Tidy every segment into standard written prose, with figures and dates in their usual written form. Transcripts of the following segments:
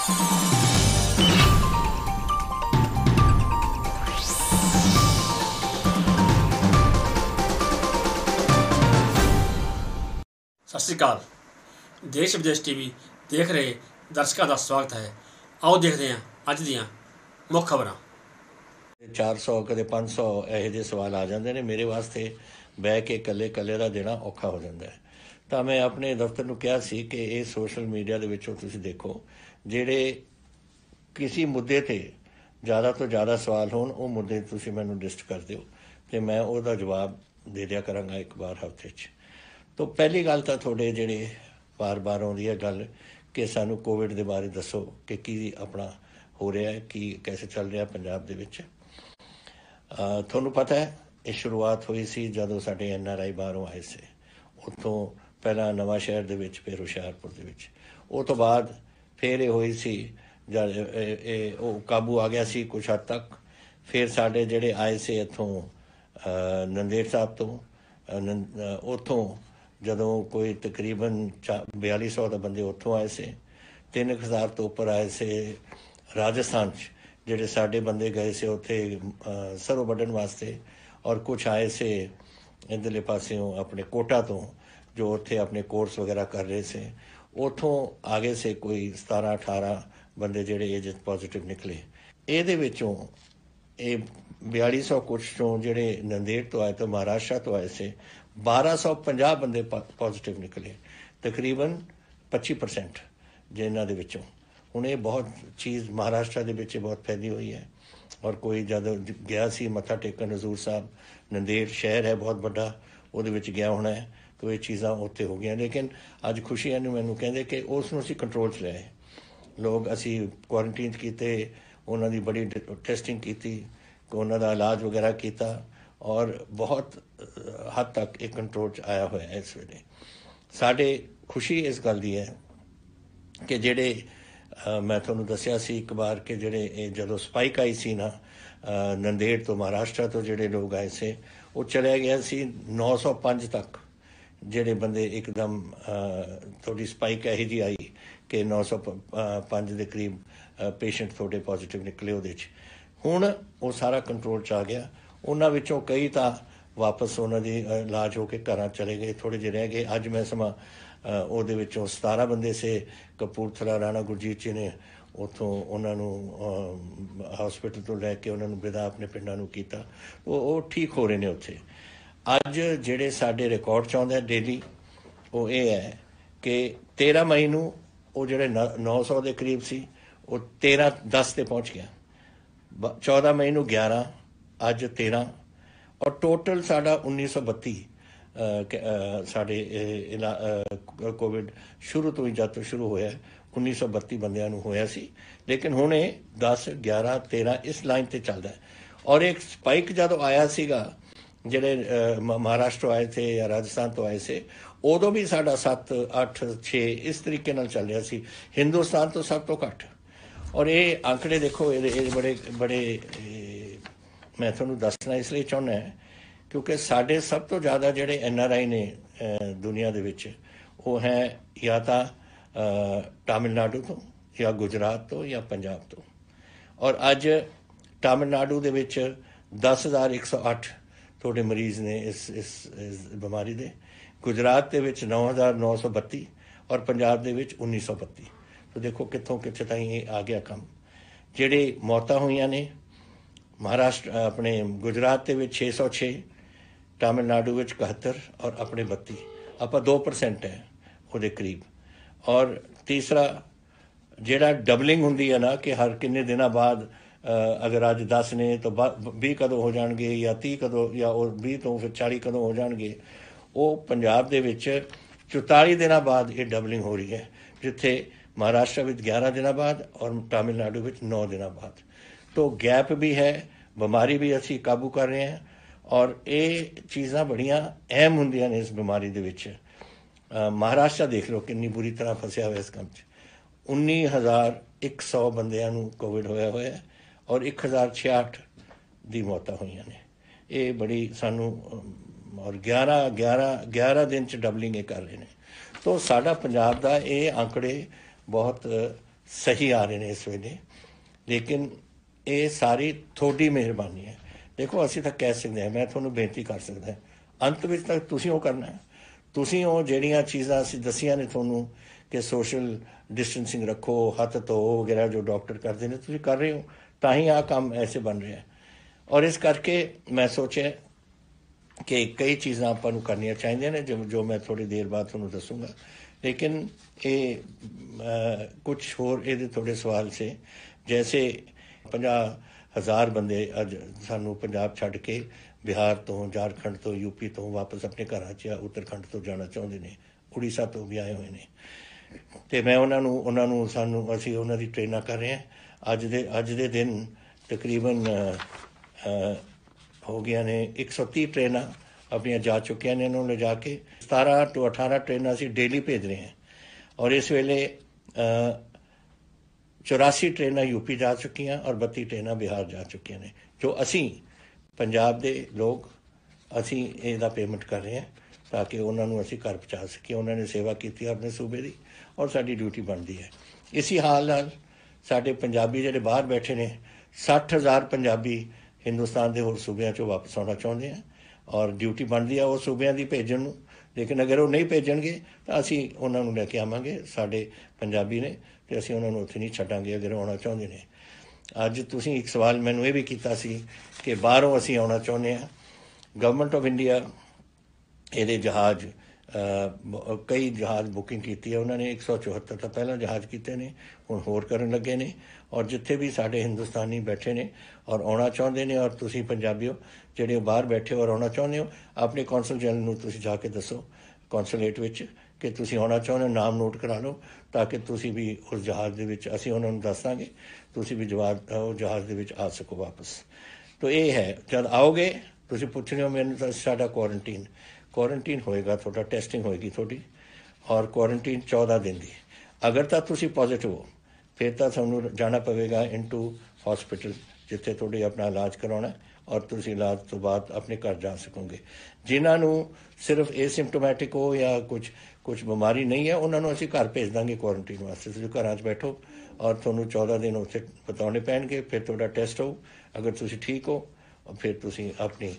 सत श्री अकाल। देश विदेश टीवी देख रहे दर्शकों का स्वागत है। आओ देखते हैं अज दियां मुख्य खबरां। 400 कदे 500 ਇਹੋ ਜਿਹੇ ਸਵਾਲ ਆ ਜਾਂਦੇ ਨੇ ਮੇਰੇ ਵਾਸਤੇ ਬਹਿ ਕੇ ਇਕੱਲੇ ਦਾ ਦੇਣਾ ਔਖਾ ਹੋ ਜਾਂਦਾ ਹੈ। ਤਾਂ ਮੈਂ ਆਪਣੇ ਦਫ਼ਤਰ ਨੂੰ ਕਿਹਾ ਸੀ ਕਿ ਇਹ ਸੋਸ਼ਲ ਮੀਡੀਆ ਦੇ ਵਿੱਚੋਂ ਤੁਸੀਂ ਦੇਖੋ ਜਿਹੜੇ ਕਿਸੇ ਮੁੱਦੇ ਤੇ ਜ਼ਿਆਦਾ ਤੋਂ ਜ਼ਿਆਦਾ ਸਵਾਲ ਹੋਣ ਉਹ ਮੁੱਦੇ ਤੁਸੀਂ ਮੈਨੂੰ ਲਿਸਟ ਕਰ ਦਿਓ ਤੇ ਮੈਂ ਉਹਦਾ ਜਵਾਬ ਦੇ ਦਿਆ ਕਰਾਂਗਾ ਇੱਕ ਵਾਰ ਹਫ਼ਤੇ 'ਚ। ਤਾਂ ਪਹਿਲੀ ਗੱਲ ਤਾਂ ਤੁਹਾਡੇ ਜਿਹੜੇ ਬਾਰ ਆਉਂਦੀ ਹੈ ਗੱਲ ਕਿ ਸਾਨੂੰ ਕੋਵਿਡ ਦੇ ਬਾਰੇ ਦੱਸੋ ਕਿ ਕੀ ਆਪਣਾ ਹੋ ਰਿਹਾ ਹੈ, ਕੀ ਕੈਸੇ ਚੱਲ ਰਿਹਾ ਪੰਜਾਬ ਦੇ ਵਿੱਚ। ਤੁਹਾਨੂੰ ਪਤਾ ਹੈ ਇਹ ਸ਼ੁਰੂਆਤ ਹੋਈ ਸੀ ਜਦੋਂ ਸਾਡੇ NRI ਬਾਹਰੋਂ ਆਏ ਸੀ, ਉੱਥੋਂ ਪਹਿਲਾਂ ਨਵਾਂ ਸ਼ਹਿਰ ਦੇ ਵਿੱਚ, ਫਿਰ ਹੁਸ਼ਿਆਰਪੁਰ ਦੇ ਵਿੱਚ। ਉਹ ਤੋਂ ਬਾਅਦ ਫਿਰ ਇਹ ਹੋਈ ਸੀ ਜਦ ਇਹ ਉਹ ਕਾਬੂ ਆ ਗਿਆ ਸੀ ਕੁਛ ਹੱਦ ਤੱਕ। ਫਿਰ ਸਾਡੇ ਜਿਹੜੇ ਆਏ ਸੀ ਇੱਥੋਂ ਨੰਦੇੜ ਸਾਹਿਬ ਤੋਂ, ਉੱਥੋਂ ਜਦੋਂ ਕੋਈ ਤਕਰੀਬਨ 4200 ਦਾ ਬੰਦੇ ਉੱਥੋਂ ਆਏ ਸੀ। 3000 ਤੋਂ ਉੱਪਰ ਆਏ ਸੀ ਰਾਜਸਥਾਨ 'ਚ, ਜਿਹੜੇ ਸਾਡੇ ਬੰਦੇ ਗਏ ਸੀ ਉੱਥੇ ਸਰੋਂ ਵੱਢਣ ਵਾਸਤੇ। ਔਰ ਕੁਛ ਆਏ ਸੀ ਇੱਧਰਲੇ ਪਾਸਿਓਂ ਆਪਣੇ ਕੋਟਾ ਤੋਂ, ਜੋ ਉੱਥੇ ਆਪਣੇ ਕੋਰਸ ਵਗੈਰਾ ਕਰ ਰਹੇ ਸੀ। ਉੱਥੋਂ ਆ ਗਏ ਸੀ ਕੋਈ 17-18 ਬੰਦੇ ਜਿਹੜੇ ਏਜੰਟ ਪੋਜ਼ੀਟਿਵ ਨਿਕਲੇ। ਇਹਦੇ ਵਿੱਚੋਂ ਇਹ 4200 ਕੁਛ ਚੋਂ ਜਿਹੜੇ ਨੰਦੇੜ ਤੋਂ ਆਏ ਤੋਂ ਮਹਾਰਾਸ਼ਟਰ ਤੋਂ ਆਏ ਸੀ 1250 ਬੰਦੇ ਪੋਜ਼ੀਟਿਵ ਨਿਕਲੇ, ਤਕਰੀਬਨ 25% ਜਿਹਨਾਂ ਦੇ ਵਿੱਚੋਂ। ਹੁਣ ਇਹ ਬਹੁਤ ਚੀਜ਼ ਮਹਾਰਾਸ਼ਟਰ ਦੇ ਵਿੱਚ ਬਹੁਤ ਫੈਲੀ ਹੋਈ ਹੈ। ਔਰ ਕੋਈ ਜਦੋਂ ਗਿਆ ਸੀ ਮੱਥਾ ਟੇਕਣ ਹਜ਼ੂਰ ਸਾਹਿਬ, ਨੰਦੇੜ ਸ਼ਹਿਰ ਹੈ ਬਹੁਤ ਵੱਡਾ, ਉਹਦੇ ਵਿੱਚ ਗਿਆ ਹੋਣਾ ਹੈ, ਤਾਂ ਇਹ ਚੀਜ਼ਾਂ ਉੱਥੇ ਹੋ ਗਈਆਂ। ਲੇਕਿਨ ਅੱਜ ਖੁਸ਼ੀ ਨੂੰ ਮੈਨੂੰ ਕਹਿੰਦੇ ਕਿ ਉਸ ਨੂੰ ਅਸੀਂ ਕੰਟਰੋਲ 'ਚ ਲਿਆਏ। ਲੋਕ ਅਸੀਂ ਕੁਆਰੰਟੀਨ 'ਚ ਕੀਤੇ, ਉਹਨਾਂ ਦੀ ਬੜੀ ਟੈਸਟਿੰਗ ਕੀਤੀ, ਉਹਨਾਂ ਦਾ ਇਲਾਜ ਵਗੈਰਾ ਕੀਤਾ ਔਰ ਬਹੁਤ ਹੱਦ ਤੱਕ ਇਹ ਕੰਟਰੋਲ 'ਚ ਆਇਆ ਹੋਇਆ ਇਸ ਵੇਲੇ। ਸਾਡੇ ਖੁਸ਼ੀ ਇਸ ਗੱਲ ਦੀ ਹੈ ਕਿ ਜਿਹੜੇ ਮੈਂ ਤੁਹਾਨੂੰ ਦੱਸਿਆ ਸੀ ਇੱਕ ਵਾਰ ਕਿ ਜਿਹੜੇ ਇਹ ਜਦੋਂ ਸਪਾਈਕ ਆਈ ਸੀ ਨਾ ਨੰਦੇੜ ਤੋਂ, ਮਹਾਰਾਸ਼ਟਰ ਤੋਂ ਜਿਹੜੇ ਲੋਕ ਆਏ ਸੀ, ਉਹ ਚਲਿਆ ਗਿਆ ਸੀ 905 ਤੱਕ। ਜਿਹੜੇ ਬੰਦੇ ਇੱਕਦਮ ਤੁਹਾਡੀ ਸਪਾਈਕ ਇਹੋ ਜਿਹੀ ਆਈ ਕਿ 905 ਦੇ ਕਰੀਬ ਪੇਸ਼ੈਂਟ ਤੁਹਾਡੇ ਪੋਜ਼ੀਟਿਵ ਨਿਕਲੇ ਉਹਦੇ 'ਚ। ਹੁਣ ਉਹ ਸਾਰਾ ਕੰਟਰੋਲ 'ਚ ਆ ਗਿਆ। ਉਹਨਾਂ ਵਿੱਚੋਂ ਕਈ ਤਾਂ ਵਾਪਸ ਉਹਨਾਂ ਦੀ ਇਲਾਜ ਹੋ ਕੇ ਘਰਾਂ ਚਲੇ ਗਏ, ਥੋੜ੍ਹੇ ਜਿਹੇ ਰਹਿ ਗਏ। ਅੱਜ ਮੈਂ ਸਮਾਂ ਉਹਦੇ ਵਿੱਚੋਂ 17 ਬੰਦੇ ਸੀ ਕਪੂਰਥਲਾ, ਰਾਣਾ ਗੁਰਜੀਤ ਜੀ ਨੇ ਉੱਥੋਂ ਉਹਨਾਂ ਨੂੰ ਹੌਸਪੀਟਲ ਤੋਂ ਲੈ ਕੇ ਉਹਨਾਂ ਨੂੰ ਵਿਦਾ ਆਪਣੇ ਪਿੰਡਾਂ ਨੂੰ ਕੀਤਾ। ਉਹ ਠੀਕ ਹੋ ਰਹੇ ਨੇ ਉੱਥੇ। ਅੱਜ ਜਿਹੜੇ ਸਾਡੇ ਰਿਕਾਰਡ 'ਚ ਆਉਂਦੇ ਡੇਲੀ ਉਹ ਇਹ ਹੈ ਕਿ 13 ਮਈ ਨੂੰ ਉਹ ਜਿਹੜੇ 900 ਦੇ ਕਰੀਬ ਸੀ ਉਹ 13-10 ਤੇ ਪਹੁੰਚ ਗਿਆ। 14 ਮਈ ਨੂੰ 11, ਅੱਜ 13 ਔਰ ਟੋਟਲ ਸਾਡਾ 1932 ਸਾਡੇ ਕੋਵਿਡ ਸ਼ੁਰੂ ਤੋਂ ਹੀ ਜਦ ਤੋਂ ਸ਼ੁਰੂ ਹੋਇਆ 1932 ਬੰਦਿਆਂ ਨੂੰ ਹੋਇਆ ਸੀ। ਲੇਕਿਨ ਹੁਣ ਇਹ 10, 11, 13 ਇਸ ਲਾਈਨ 'ਤੇ ਚੱਲਦਾ। ਔਰ ਇੱਕ ਸਪਾਈਕ ਜਦੋਂ ਆਇਆ ਸੀਗਾ ਜਿਹੜੇ ਮਹਾਰਾਸ਼ਟਰ ਆਏ ਥੇ ਜਾਂ ਰਾਜਸਥਾਨ ਤੋਂ ਆਏ ਸੀ, ਉਦੋਂ ਵੀ ਸਾਡਾ 7, 8, 6 ਇਸ ਤਰੀਕੇ ਨਾਲ ਚੱਲ ਰਿਹਾ ਸੀ, ਹਿੰਦੁਸਤਾਨ ਤੋਂ ਸਭ ਤੋਂ ਘੱਟ। ਔਰ ਇਹ ਆંકੜੇ ਦੇਖੋ, ਇਹ ਬੜੇ ਮੈਂ ਤੁਹਾਨੂੰ ਦੱਸਣਾ ਇਸ ਲਈ ਚਾਹੁੰਦਾ ਕਿਉਂਕਿ ਸਾਡੇ ਸਭ ਤੋਂ ਜ਼ਿਆਦਾ ਜਿਹੜੇ NRI ਨੇ ਦੁਨੀਆ ਦੇ ਵਿੱਚ ਉਹ ਹੈ ਜਾਂ ਤਾਂ ਤਾਮਿਲਨਾਡੂ ਤੋਂ ਜਾਂ ਗੁਜਰਾਤ ਤੋਂ ਜਾਂ ਪੰਜਾਬ ਤੋਂ। ਔਰ ਅੱਜ ਤਾਮਿਲਨਾਡੂ ਦੇ ਵਿੱਚ 10,108 ਤੁਹਾਡੇ ਮਰੀਜ਼ ਨੇ ਇਸ ਬਿਮਾਰੀ ਦੇ, ਗੁਜਰਾਤ ਦੇ ਵਿੱਚ 9,932 ਔਰ ਪੰਜਾਬ ਦੇ ਵਿੱਚ 1932। ਤਾਂ ਦੇਖੋ ਕਿੱਥੇ ਤਾਈਂ ਇਹ ਆ ਗਿਆ ਕੰਮ। ਜਿਹੜੇ ਮੌਤਾਂ ਹੋਈਆਂ ਨੇ ਮਹਾਰਾਸ਼ਟਰ ਆਪਣੇ ਗੁਜਰਾਤ ਦੇ ਵਿੱਚ 606, ਤਾਮਿਲਨਾਡੂ ਵਿੱਚ 71 ਔਰ ਆਪਣੇ 32, ਆਪਾਂ 2% ਹੈ ਉਹਦੇ ਕਰੀਬ। ਔਰ ਤੀਸਰਾ ਜਿਹੜਾ ਡਬਲਿੰਗ ਹੁੰਦੀ ਹੈ ਨਾ ਕਿ ਹਰ ਕਿੰਨੇ ਦਿਨਾਂ ਬਾਅਦ ਅਗਰ ਅੱਜ 10 ਨੇ ਤਾਂ 20 ਕਦੋਂ ਹੋ ਜਾਣਗੇ ਜਾਂ 30 ਕਦੋਂ, ਜਾਂ ਉਹ 20 ਤੋਂ ਫਿਰ 40 ਕਦੋਂ ਹੋ ਜਾਣਗੇ, ਉਹ ਪੰਜਾਬ ਦੇ ਵਿੱਚ 44 ਦਿਨਾਂ ਬਾਅਦ ਇਹ ਡਬਲਿੰਗ ਹੋ ਰਹੀ ਹੈ, ਜਿੱਥੇ ਮਹਾਰਾਸ਼ਟਰ ਵਿੱਚ 11 ਦਿਨਾਂ ਬਾਅਦ ਔਰ ਤਾਮਿਲਨਾਡੂ ਵਿੱਚ 9 ਦਿਨਾਂ ਬਾਅਦ। तो गैप भी है, बीमारी भी असी काबू कर रहे हैं। और ये चीज़ां बड़ियां अहम होंदियां ने इस बीमारी दे विच। महाराष्ट्र देख लो कितनी बुरी तरह फसिया हुआ इस काम च। 19,100 बंदियां नूं कोविड होया होया और 1,066 दी मौतां होईयां ने। ये बड़ी सानू और 11 दिन च डबलिंग कर रहे हैं। तो साडा पंजाब दा ये आंकड़े बहुत सही आ रहे हैं इस वेले, लेकिन ये सारी थोड़ी मेहरबानी है। देखो ਅਸੀਂ ਤਾਂ ਕਹਿ ਸਕਦੇ ਹਾਂ, मैं ਤੁਹਾਨੂੰ ਬੇਨਤੀ ਕਰ ਸਕਦਾ, ਅੰਤ ਵਿੱਚ ਤਾਂ ਤੁਸੀਂ ਉਹ ਕਰਨਾ ਹੈ। ਤੁਸੀਂ ਉਹ ਜਿਹੜੀਆਂ ਚੀਜ਼ਾਂ ਅਸੀਂ ਦਸੀਆਂ ਨੇ ਤੁਹਾਨੂੰ ਕਿ ਸੋਸ਼ਲ ਡਿਸਟੈਂਸਿੰਗ ਰੱਖੋ, ਹੱਥ ਧੋਓ ਵਗੈਰਾ ਜੋ ਡਾਕਟਰ ਕਰਦੇ ਨੇ, ਤੁਸੀਂ ਕਰ ਰਹੇ ਹੋ, ਤਾਂ ਹੀ ਆਹ ਕੰਮ ਐਸੇ ਬਣ ਰਿਹਾ। ਔਰ ਇਸ ਕਰਕੇ ਮੈਂ ਸੋਚਿਆ ਕਿ ਕਈ ਚੀਜ਼ਾਂ ਆਪਾਂ ਨੂੰ ਕਰਨੀਆਂ ਚਾਹੀਦੀਆਂ ਨੇ ਜੋ ਮੈਂ ਥੋੜੀ ਦੇਰ ਬਾਅਦ ਤੁਹਾਨੂੰ ਦੱਸੂਗਾ। ਲੇਕਿਨ ਇਹ ਕੁਛ ਹੋਰ ਇਹਦੇ ਥੋੜੇ ਸਵਾਲ ਸੇ, जैसे 50,000 ਬੰਦੇ ਅੱਜ ਸਾਨੂੰ ਪੰਜਾਬ ਛੱਡ ਕੇ ਬਿਹਾਰ ਤੋਂ, ਝਾਰਖੰਡ ਤੋਂ, यूपी ਤੋਂ ਵਾਪਸ ਆਪਣੇ ਘਰਾਂ 'ਚ ਜਾਂ ਉੱਤਰਾਖੰਡ ਤੋਂ ਜਾਣਾ ਚਾਹੁੰਦੇ ਨੇ, ਉੜੀਸਾ ਤੋਂ ਵੀ ਆਏ ਹੋਏ ਨੇ। ਅਤੇ ਮੈਂ ਉਹਨਾਂ ਨੂੰ ਅਸੀਂ ਉਹਨਾਂ ਦੀ ਟ੍ਰੇਨਾਂ ਕਰ ਰਹੇ ਹਾਂ। ਅੱਜ ਦੇ ਦਿਨ ਤਕਰੀਬਨ ਹੋ ਗਈਆਂ ਨੇ 130 ਟ੍ਰੇਨਾਂ ਆਪਣੀਆਂ ਜਾ ਚੁੱਕੀਆਂ ਨੇ। ਇਹਨਾਂ ਨੂੰ ਲਿਜਾ ਕੇ 17 ਤੋਂ 18 ਟ੍ਰੇਨਾਂ ਅਸੀਂ ਡੇਲੀ ਭੇਜ ਰਹੇ ਹਾਂ। ਔਰ ਇਸ ਵੇਲੇ 84 ਟ੍ਰੇਨਾਂ यूपी ਜਾ ਚੁੱਕੀਆਂ ਔਰ 32 ਟ੍ਰੇਨਾਂ ਬਿਹਾਰ ਜਾ ਚੁੱਕੀਆਂ ਨੇ। ਜੋ ਅਸੀਂ ਪੰਜਾਬ ਦੇ ਲੋਕ ਅਸੀਂ ਇਹਦਾ ਪੇਮੈਂਟ ਕਰ ਰਹੇ ਹਾਂ ਤਾਂ ਕਿ ਉਹਨਾਂ ਨੂੰ ਅਸੀਂ ਘਰ ਪਹੁੰਚਾ ਸਕੀਏ। ਉਹਨਾਂ ਨੇ ਸੇਵਾ ਕੀਤੀ ਆਪਣੇ ਸੂਬੇ ਦੀ ਔਰ ਸਾਡੀ ਡਿਊਟੀ ਬਣਦੀ ਹੈ। ਇਸੀ ਹਾਲ ਨਾਲ ਸਾਡੇ ਪੰਜਾਬੀ ਜਿਹੜੇ ਬਾਹਰ ਬੈਠੇ ਨੇ, 60,000 ਪੰਜਾਬੀ ਹਿੰਦੁਸਤਾਨ ਦੇ ਹੋਰ ਸੂਬਿਆਂ 'ਚੋਂ ਵਾਪਸ ਆਉਣਾ ਚਾਹੁੰਦੇ ਆ ਔਰ ਡਿਊਟੀ ਬਣਦੀ ਆ ਉਹ ਸੂਬਿਆਂ ਦੀ ਭੇਜਣ ਨੂੰ। ਲੇਕਿਨ ਅਗਰ ਉਹ ਨਹੀਂ ਭੇਜਣਗੇ ਤਾਂ ਅਸੀਂ ਉਹਨਾਂ ਨੂੰ ਲੈ ਕੇ ਆਵਾਂਗੇ। ਸਾਡੇ ਪੰਜਾਬੀ ਨੇ ਅਤੇ ਅਸੀਂ ਉਹਨਾਂ ਨੂੰ ਉੱਥੇ ਨਹੀਂ ਛੱਡਾਂਗੇ ਅਗਰ ਆਉਣਾ ਚਾਹੁੰਦੇ ਨੇ। ਅੱਜ ਤੁਸੀਂ ਇੱਕ ਸਵਾਲ ਮੈਨੂੰ ਇਹ ਵੀ ਕੀਤਾ ਸੀ ਕਿ ਬਾਹਰੋਂ ਅਸੀਂ ਆਉਣਾ ਚਾਹੁੰਦੇ ਹਾਂ। ਗਵਰਨਮੈਂਟ ਆਫ ਇੰਡੀਆ ਇਹਦੇ ਜਹਾਜ਼ ਕਈ ਜਹਾਜ਼ ਬੁਕਿੰਗ ਕੀਤੀ ਹੈ ਉਹਨਾਂ ਨੇ। 174 ਤਾਂ ਪਹਿਲਾਂ ਜਹਾਜ਼ ਕੀਤੇ ਨੇ, ਹੁਣ ਹੋਰ ਕਰਨ ਲੱਗੇ ਨੇ। ਔਰ ਜਿੱਥੇ ਵੀ ਸਾਡੇ ਹਿੰਦੁਸਤਾਨੀ ਬੈਠੇ ਨੇ ਔਰ ਆਉਣਾ ਚਾਹੁੰਦੇ ਨੇ, ਔਰ ਤੁਸੀਂ ਪੰਜਾਬੀਓ ਜਿਹੜੇ ਬਾਹਰ ਬੈਠੇ ਔਰ ਆਉਣਾ ਚਾਹੁੰਦੇ ਹੋ, ਆਪਣੇ ਕੌਂਸਲ ਜਨਰਲ ਨੂੰ ਤੁਸੀਂ ਜਾ ਕੇ ਦੱਸੋ ਕੌਂਸੂਲੇਟ ਵਿੱਚ ਕਿ ਤੁਸੀਂ ਆਉਣਾ ਚਾਹੁੰਦੇ ਹੋ, ਨਾਮ ਨੋਟ ਕਰਾ ਲਓ ਤਾਂ ਕਿ ਤੁਸੀਂ ਵੀ ਉਸ ਜਹਾਜ਼ ਦੇ ਵਿੱਚ, ਅਸੀਂ ਉਹਨਾਂ ਨੂੰ ਦੱਸ ਦਾਂਗੇ, ਤੁਸੀਂ ਵੀ ਉਹ ਜਹਾਜ਼ ਦੇ ਵਿੱਚ ਆ ਸਕੋ ਵਾਪਸ। ਤਾਂ ਇਹ ਹੈ, ਜਦ ਆਓਗੇ ਤੁਸੀਂ ਪੁੱਛ ਰਹੇ ਹੋ ਮੈਨੂੰ ਤਾਂ ਸਾਡਾ ਕੁਆਰੰਟੀਨ ਹੋਏਗਾ, ਤੁਹਾਡਾ ਟੈਸਟਿੰਗ ਹੋਏਗੀ ਤੁਹਾਡੀ, ਔਰ ਕੁਆਰੰਟੀਨ 14 ਦਿਨ ਦੀ। ਅਗਰ ਤਾਂ ਤੁਸੀਂ ਪੋਜ਼ੀਟਿਵ ਹੋ ਫਿਰ ਤਾਂ ਤੁਹਾਨੂੰ ਜਾਣਾ ਪਵੇਗਾ ਇਨਟੂ ਹੌਸਪੀਟਲ ਜਿੱਥੇ ਤੁਹਾਡੇ ਆਪਣਾ ਇਲਾਜ ਕਰਾਉਣਾ ਔਰ ਤੁਸੀਂ ਇਲਾਜ ਤੋਂ ਬਾਅਦ ਆਪਣੇ ਘਰ ਜਾ ਸਕੋਗੇ। ਜਿਨ੍ਹਾਂ ਨੂੰ ਸਿਰਫ ਏਸਿਮਟੋਮੈਟਿਕ ਹੋ ਜਾਂ ਕੁਛ ਬਿਮਾਰੀ ਨਹੀਂ ਹੈ ਉਹਨਾਂ ਨੂੰ ਅਸੀਂ ਘਰ ਭੇਜ ਦਾਂਗੇ ਕੁਆਰੰਟੀਨ ਵਾਸਤੇ। ਤੁਸੀਂ ਘਰਾਂ 'ਚ ਬੈਠੋ ਔਰ ਤੁਹਾਨੂੰ 14 ਦਿਨ ਉੱਥੇ ਬਿਤਾਉਣੇ ਪੈਣਗੇ। ਫਿਰ ਤੁਹਾਡਾ ਟੈਸਟ ਹੋਊ, ਅਗਰ ਤੁਸੀਂ ਠੀਕ ਹੋ ਫਿਰ ਤੁਸੀਂ ਆਪਣੀ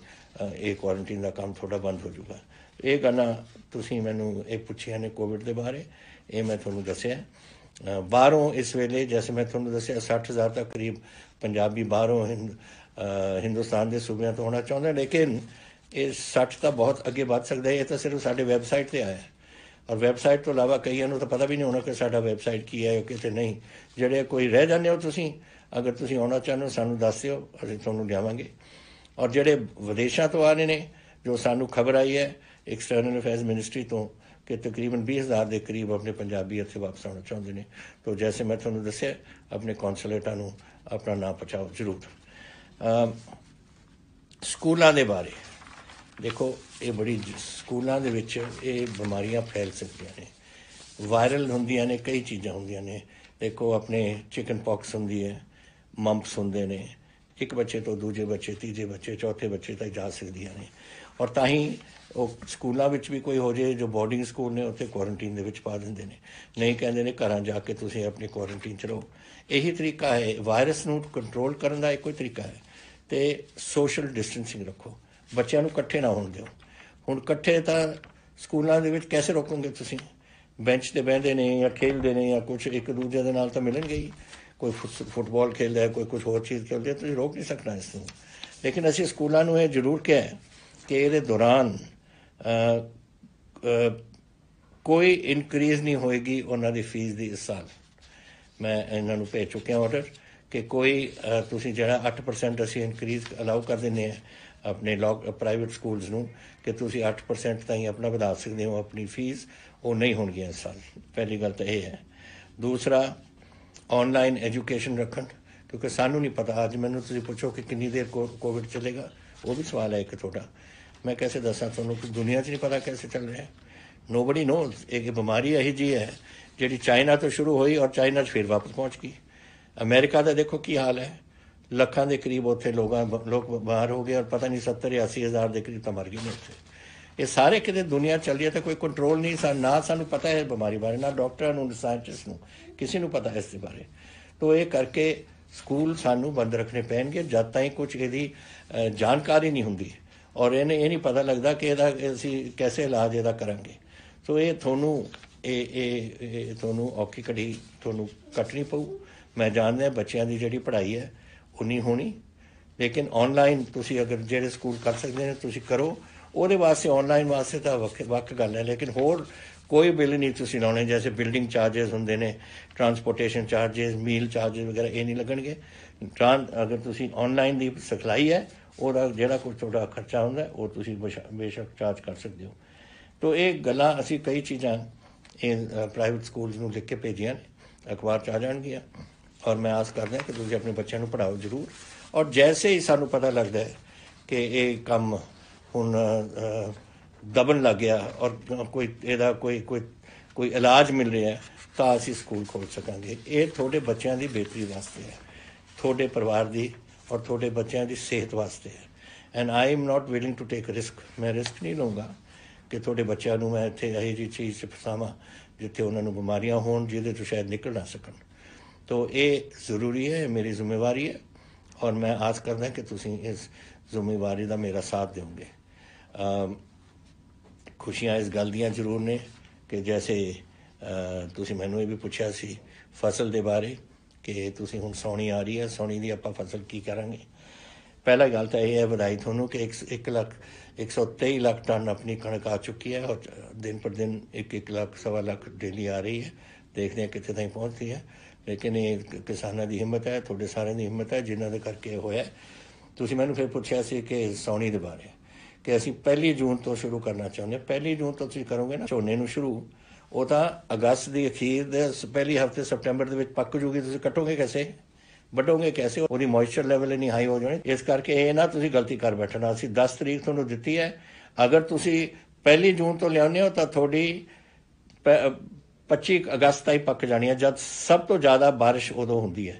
ਇਹ ਕੁਆਰੰਟੀਨ ਦਾ ਕੰਮ ਤੁਹਾਡਾ ਬੰਦ ਹੋ ਜਾਊਗਾ। ਇਹ ਗੱਲਾਂ ਤੁਸੀਂ ਮੈਨੂੰ ਇਹ ਪੁੱਛੀਆਂ ਨੇ ਕੋਵਿਡ ਦੇ ਬਾਰੇ, ਇਹ ਮੈਂ ਤੁਹਾਨੂੰ ਦੱਸਿਆ। ਬਾਹਰੋਂ ਇਸ ਵੇਲੇ ਜੈਸੇ ਮੈਂ ਤੁਹਾਨੂੰ ਦੱਸਿਆ 60,000 ਤੱਕ ਕਰੀਬ ਪੰਜਾਬੀ ਬਾਹਰੋਂ ਹਿੰਦੁਸਤਾਨ ਦੇ ਸੂਬਿਆਂ ਤੋਂ ਆਉਣਾ ਚਾਹੁੰਦੇ। ਲੇਕਿਨ ਇਹ 60 ਤਾਂ ਬਹੁਤ ਅੱਗੇ ਵੱਧ ਸਕਦਾ ਹੈ। ਇਹ ਤਾਂ ਸਿਰਫ ਸਾਡੇ ਵੈਬਸਾਈਟ 'ਤੇ ਆਇਆ ਔਰ ਵੈਬਸਾਈਟ ਤੋਂ ਇਲਾਵਾ ਕਈਆਂ ਨੂੰ ਤਾਂ ਪਤਾ ਵੀ ਨਹੀਂ ਹੋਣਾ ਕਿ ਸਾਡਾ ਵੈਬਸਾਈਟ ਕੀ ਹੈ ਕਿਤੇ ਨਹੀਂ। ਜਿਹੜੇ ਕੋਈ ਰਹਿ ਜਾਂਦੇ ਹੋ ਤੁਸੀਂ, ਅਗਰ ਤੁਸੀਂ ਆਉਣਾ ਚਾਹੁੰਦੇ ਹੋ ਸਾਨੂੰ ਦੱਸ ਦਿਓ, ਅਸੀਂ ਤੁਹਾਨੂੰ ਲਿਆਵਾਂਗੇ। ਔਰ ਜਿਹੜੇ ਵਿਦੇਸ਼ਾਂ ਤੋਂ ਆ ਰਹੇ ਨੇ, ਜੋ ਸਾਨੂੰ ਖਬਰ ਆਈ ਹੈ ਐਕਸਟਰਨਲ ਅਫੇਅਰਸ ਮਿਨਿਸਟਰੀ ਤੋਂ ਕਿ ਤਕਰੀਬਨ 20,000 ਦੇ ਕਰੀਬ ਆਪਣੇ ਪੰਜਾਬੀ ਇੱਥੇ ਵਾਪਸ ਆਉਣਾ ਚਾਹੁੰਦੇ ਨੇ। ਤਾਂ ਜੈਸੇ ਮੈਂ ਤੁਹਾਨੂੰ ਦੱਸਿਆ ਆਪਣੇ ਕੌਂਸੂਲੇਟਾਂ ਨੂੰ ਆਪਣਾ ਨਾਂ ਪਹੁੰਚਾਓ ਜ਼ਰੂਰ। ਸਕੂਲਾਂ ਦੇ ਬਾਰੇ ਦੇਖੋ, ਇਹ ਬੜੀ ਸਕੂਲਾਂ ਦੇ ਵਿੱਚ ਇਹ ਬਿਮਾਰੀਆਂ ਫੈਲ ਸਕਦੀਆਂ ਨੇ, ਵਾਇਰਲ ਹੁੰਦੀਆਂ ਨੇ, ਕਈ ਚੀਜ਼ਾਂ ਹੁੰਦੀਆਂ ਨੇ। ਦੇਖੋ ਆਪਣੇ ਚਿਕਨ ਪੌਕਸ ਹੁੰਦੀ ਹੈ, ਮੰਪਸ ਹੁੰਦੇ ਨੇ, ਇੱਕ ਬੱਚੇ ਤੋਂ ਦੂਜੇ ਬੱਚੇ, ਤੀਜੇ ਬੱਚੇ, ਚੌਥੇ ਬੱਚੇ ਤੱਕ ਜਾ ਸਕਦੀਆਂ ਨੇ। ਔਰ ਤਾਂ ਹੀ ਉਹ ਸਕੂਲਾਂ ਵਿੱਚ ਵੀ ਕੋਈ ਹੋ ਜਾਏ ਜੋ ਬੋਰਡਿੰਗ ਸਕੂਲ ਨੇ ਉੱਥੇ ਕੁਆਰੰਟੀਨ ਦੇ ਵਿੱਚ ਪਾ ਦਿੰਦੇ ਨੇ, ਨਹੀਂ ਕਹਿੰਦੇ ਨੇ ਘਰਾਂ ਜਾ ਕੇ ਤੁਸੀਂ ਆਪਣੀ ਕੁਆਰੰਟੀਨ 'ਚ ਰਹੋ। ਇਹੀ ਤਰੀਕਾ ਹੈ ਵਾਇਰਸ ਨੂੰ ਕੰਟਰੋਲ ਕਰਨ ਦਾ, ਇੱਕੋ ਹੀ ਤਰੀਕਾ ਹੈ। ਅਤੇ ਸੋਸ਼ਲ ਡਿਸਟੈਂਸਿੰਗ ਰੱਖੋ, ਬੱਚਿਆਂ ਨੂੰ ਇਕੱਠੇ ਨਾ ਹੋਣ ਦਿਓ। ਹੁਣ ਇਕੱਠੇ ਤਾਂ ਸਕੂਲਾਂ ਦੇ ਵਿੱਚ ਕੈਸੇ ਰੋਕੋਗੇ ਤੁਸੀਂ? ਬੈਂਚ 'ਤੇ ਬਹਿੰਦੇ ਨੇ ਜਾਂ ਖੇਡਦੇ ਨੇ ਜਾਂ ਕੁਛ ਇੱਕ ਦੂਜੇ ਦੇ ਨਾਲ ਤਾਂ ਮਿਲਣਗੇ ਹੀ। ਕੋਈ ਫੁੱਟਬਾਲ ਖੇਡਦਾ ਹੈ, ਕੋਈ ਕੁਛ ਹੋਰ ਚੀਜ਼ ਖੇਡਦੇ, ਤੁਸੀਂ ਰੋਕ ਨਹੀਂ ਸਕਣਾ ਇਸ ਨੂੰ। ਲੇਕਿਨ ਅਸੀਂ ਸਕੂਲਾਂ ਨੂੰ ਇਹ ਜ਼ਰੂਰ ਕਿਹਾ ਕਿ ਇਹਦੇ ਦੌਰਾਨ ਕੋਈ ਇਨਕਰੀਜ਼ ਨਹੀਂ ਹੋਏਗੀ ਉਹਨਾਂ ਦੀ ਫੀਸ ਦੀ। ਇਸ ਸਾਲ ਮੈਂ ਇਹਨਾਂ ਨੂੰ ਭੇਜ ਚੁੱਕਿਆ ਆਰਡਰ ਕਿ ਕੋਈ ਤੁਸੀਂ ਜਿਹੜਾ 8% ਅਸੀਂ ਇਨਕਰੀਜ਼ ਅਲਾਉ ਕਰ ਦਿੰਦੇ ਹਾਂ ਆਪਣੇ ਪ੍ਰਾਈਵੇਟ ਸਕੂਲਸ ਨੂੰ ਕਿ ਤੁਸੀਂ 8% ਤਾਈਂ ਆਪਣਾ ਵਧਾ ਸਕਦੇ ਹੋ ਆਪਣੀ ਫੀਸ, ਉਹ ਨਹੀਂ ਹੋਣਗੀਆਂ ਇਸ ਸਾਲ। ਪਹਿਲੀ ਗੱਲ ਤਾਂ ਇਹ ਹੈ। ਦੂਸਰਾ, ਔਨਲਾਈਨ ਐਜੂਕੇਸ਼ਨ ਰੱਖਣ, ਕਿਉਂਕਿ ਸਾਨੂੰ ਨਹੀਂ ਪਤਾ। ਅੱਜ ਮੈਨੂੰ ਤੁਸੀਂ ਪੁੱਛੋ ਕਿ ਕਿੰਨੀ ਦੇਰ ਕੋਵਿਡ ਚੱਲੇਗਾ, ਉਹ ਵੀ ਸਵਾਲ ਹੈ ਇੱਕ ਤੁਹਾਡਾ। ਮੈਂ ਕੈਸੇ ਦੱਸਾਂ ਤੁਹਾਨੂੰ ਕਿ ਦੁਨੀਆ 'ਚ ਨਹੀਂ ਪਤਾ ਕੈਸੇ ਚੱਲ ਰਿਹਾ। Nobody knows. ਇਹ ਬਿਮਾਰੀ ਇਹੀ ਜਿਹੀ ਹੈ ਜਿਹੜੀ ਚਾਈਨਾ ਤੋਂ ਸ਼ੁਰੂ ਹੋਈ ਔਰ ਚਾਈਨਾ 'ਚ ਫਿਰ ਵਾਪਸ ਪਹੁੰਚ ਗਈ। ਅਮਰੀਕਾ ਦਾ ਦੇਖੋ ਕੀ ਹਾਲ ਹੈ, ਲੱਖਾਂ ਦੇ ਕਰੀਬ ਉੱਥੇ ਲੋਕ ਬਿਮਾਰ ਹੋ ਗਏ ਔਰ ਪਤਾ ਨਹੀਂ 70 ਜਾਂ 80 ਹਜ਼ਾਰ ਦੇ ਕਰੀਬ ਤਾਂ ਮਰ ਗਏ ਨੇ ਉੱਥੇ। ये सारे किते दुनिया चल रही है तो कोई कंट्रोल नहीं ना सानू पता है बीमारी बारे, ना डॉक्टर नूं साइंटिस्ट नूं किसी नूं पता इस बारे। तो ये करके स्कूल सानू बंद रखने पैणगे जद ताईं कुछ इहदी जानकारी नहीं हुंदी और इन्हें ये नहीं पता लगता कि इहदा असीं कैसे इलाज इहदा करांगे। तो ये थोनू औखी घड़ी थोनू कटनी पऊ। मैं जानदा बच्चों की जिहड़ी पढ़ाई है वो नहीं होनी, लेकिन ऑनलाइन तुसीं अगर जिहड़े स्कूल कर सकते हैं तुसीं करो। ਉਹਦੇ वास्ते ऑनलाइन वास्ते तो वक् गल है, लेकिन होर कोई बिल नहीं तुसीं लाने। जैसे बिल्डिंग चार्जिज होंदे ने, ट्रांसपोर्टेशन चार्जिज, मील चार्जिज वगैरह ये नहीं लगणगे। अगर तुसीं ऑनलाइन की सिखलाई है ਉਹਦਾ ਜਿਹੜਾ ਕੋਈ ਤੁਹਾਡਾ ਖਰਚਾ ਹੁੰਦਾ ਉਹ ਤੁਸੀਂ ਬੇਸ਼ੱਕ ਚਾਰਜ ਕਰ ਸਕਦੇ ਹੋ। तो ये गल्लां असीं कई चीज़ां प्राइवेट स्कूल्स नूं लिख के भेजियां ने, अखबार च आ जाणगियां और मैं आस करदा कि तुसीं अपने बच्चों नूं पढ़ाओ जरूर। और जैसे ही सानूं पता लगदा है कि ये कम हुण दबन लग गया और कोई इहदा कोई इलाज मिल रहा है तो असीं स्कूल खोल सकांगे। ये थोड़े बच्चों की बेहतरी वास्ते है, थोड़े परिवार की और थोड़े बच्चों की सेहत वास्ते है। And I am not willing to take risk. मैं रिस्क नहीं लूँगा कि थोड़े बच्चों को मैं इत्थे यही जी चीज़ च फसावां जिथे उन्होंने बीमारियां होण जिहदे तो शायद निकल ना सकन। तो ये ज़रूरी है, मेरी जिम्मेवारी है और मैं आस करदा कि तुसीं इस जिम्मेवारी का मेरा साथ दोगे। खुशियां इस गल दियां जरूर ने कि जैसे तुसीं मैनूं ये भी पूछा सी फसल के बारे कि तुसीं हुण सौणी आ रही है, सौणी की आपां फसल की करांगे। पहला गल तो यह है बधाई थोनू कि 123 लाख टन अपनी कणक आ चुकी है और दिन पर दिन 1 लाख सवा लाख डेली आ रही है। देखते हैं कितने तक पहुँचती है, लेकिन ये किसानों की हिम्मत है, थोड़े सारे की हिम्मत है जिन्होंने करके होया। तुसीं मैनूं फिर पूछा सी कि सौणी के बारे कि असीं 1 जून तो शुरू करना चाहुंदे। 1 जून तो तुसीं करोगे ना झोने नूं शुरू, वो तो अगस्त की अखीर दे पहली हफ्ते सितंबर के पक जूगी। तुसीं कटोगे कैसे, वढोगे कैसे, वो मॉइस्चर लैवल इन्नी हाई हो जानी। इस करके ये ना तुसीं गलती कर बैठना। असीं 10 तरीक तुहानूं दित्ती है, अगर तुसीं 1 जून तो लियाउने हो तो थोड़ी 25 अगस्त तक पक जानी है, जब सब तो ज़्यादा बारिश उदों होंदी है।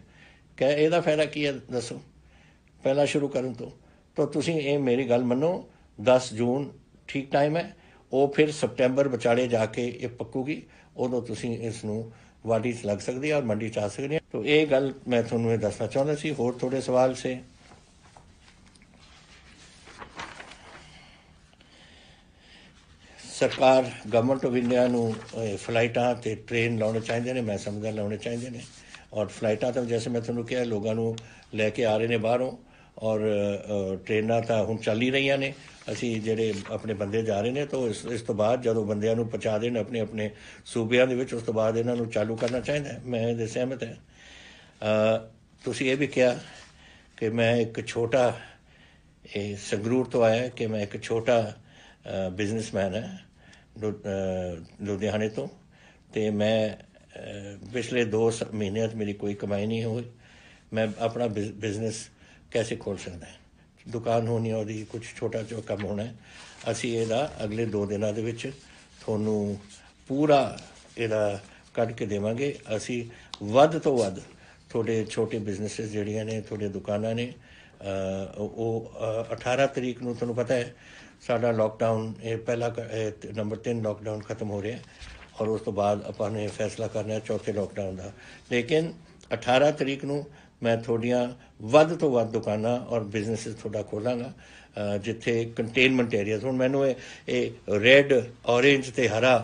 क्या ਇਹਦਾ फायदा की है दसो पहला शुरू करन तो तुसीं ये मेरी गल मनो 10 जून ठीक टाइम है। वो फिर सितंबर विचाले जाके ये पक्कूगी, उदों तुसीं इसनूं वाढी च लग सकती है और मंडी च आ सकती है। तो ये गल मैं थोनूं ये दसना चाहुंदा सी। होर थोड़े सवाल से सरकार गवर्नमेंट ऑफ इंडिया नूं फ्लाइटां ते ट्रेन लाने चाहिए ने, मैं समझदा लाने चाहिए ने। और फ्लाइटां तो जैसे मैं थोनूं कहा लोगों नूं लैके आ रहे ने बाहरों और ट्रेनां तां हुण चल ही रही ने। असी जिहड़े अपने बंदे जा रहे हैं तो इस तो बाद जदों बंदियां नूं पहुंचा देण अपने अपने सूबियां दे विच उस तो बाद इन्हां नूं चालू करना चाहिए। मैं इहदे सहमत है। तुसीं ये भी कहा कि मैं एक छोटा संगरूर तो आया कि मैं एक छोटा बिजनेसमैन है लुधियाने तो मैं पिछले 2 महीनों मेरी कोई कमाई नहीं हुई। मैं अपना बिजनेस कैसे खोल सकता है, दुकान होनी और कुछ छोटा जो कम होना है। असी इहदा अगले 2 दिनों के विच थोनू पूरा इहदा कढ़ के देवांगे। असी वध तो वध थोड़े छोटे बिजनेसिस जिहड़ियां ने थोड़े दुकानां ने वो 18 तरीक नूं तुहानूं पता है साडा लॉकडाउन ये पहला नंबर 3 लॉकडाउन खत्म हो रहा है और उस तो बाद आपां ने फैसला करना है चौथे लॉकडाउन का। लेकिन 18 तरीक नूं मैं थोड़ियां वध तो वध दुकानां और बिजनेसिस थोड़ा खोलांगा जिथे कंटेनमेंट एरिया। हुण मैनूं ये रैड ऑरेंज ते हरा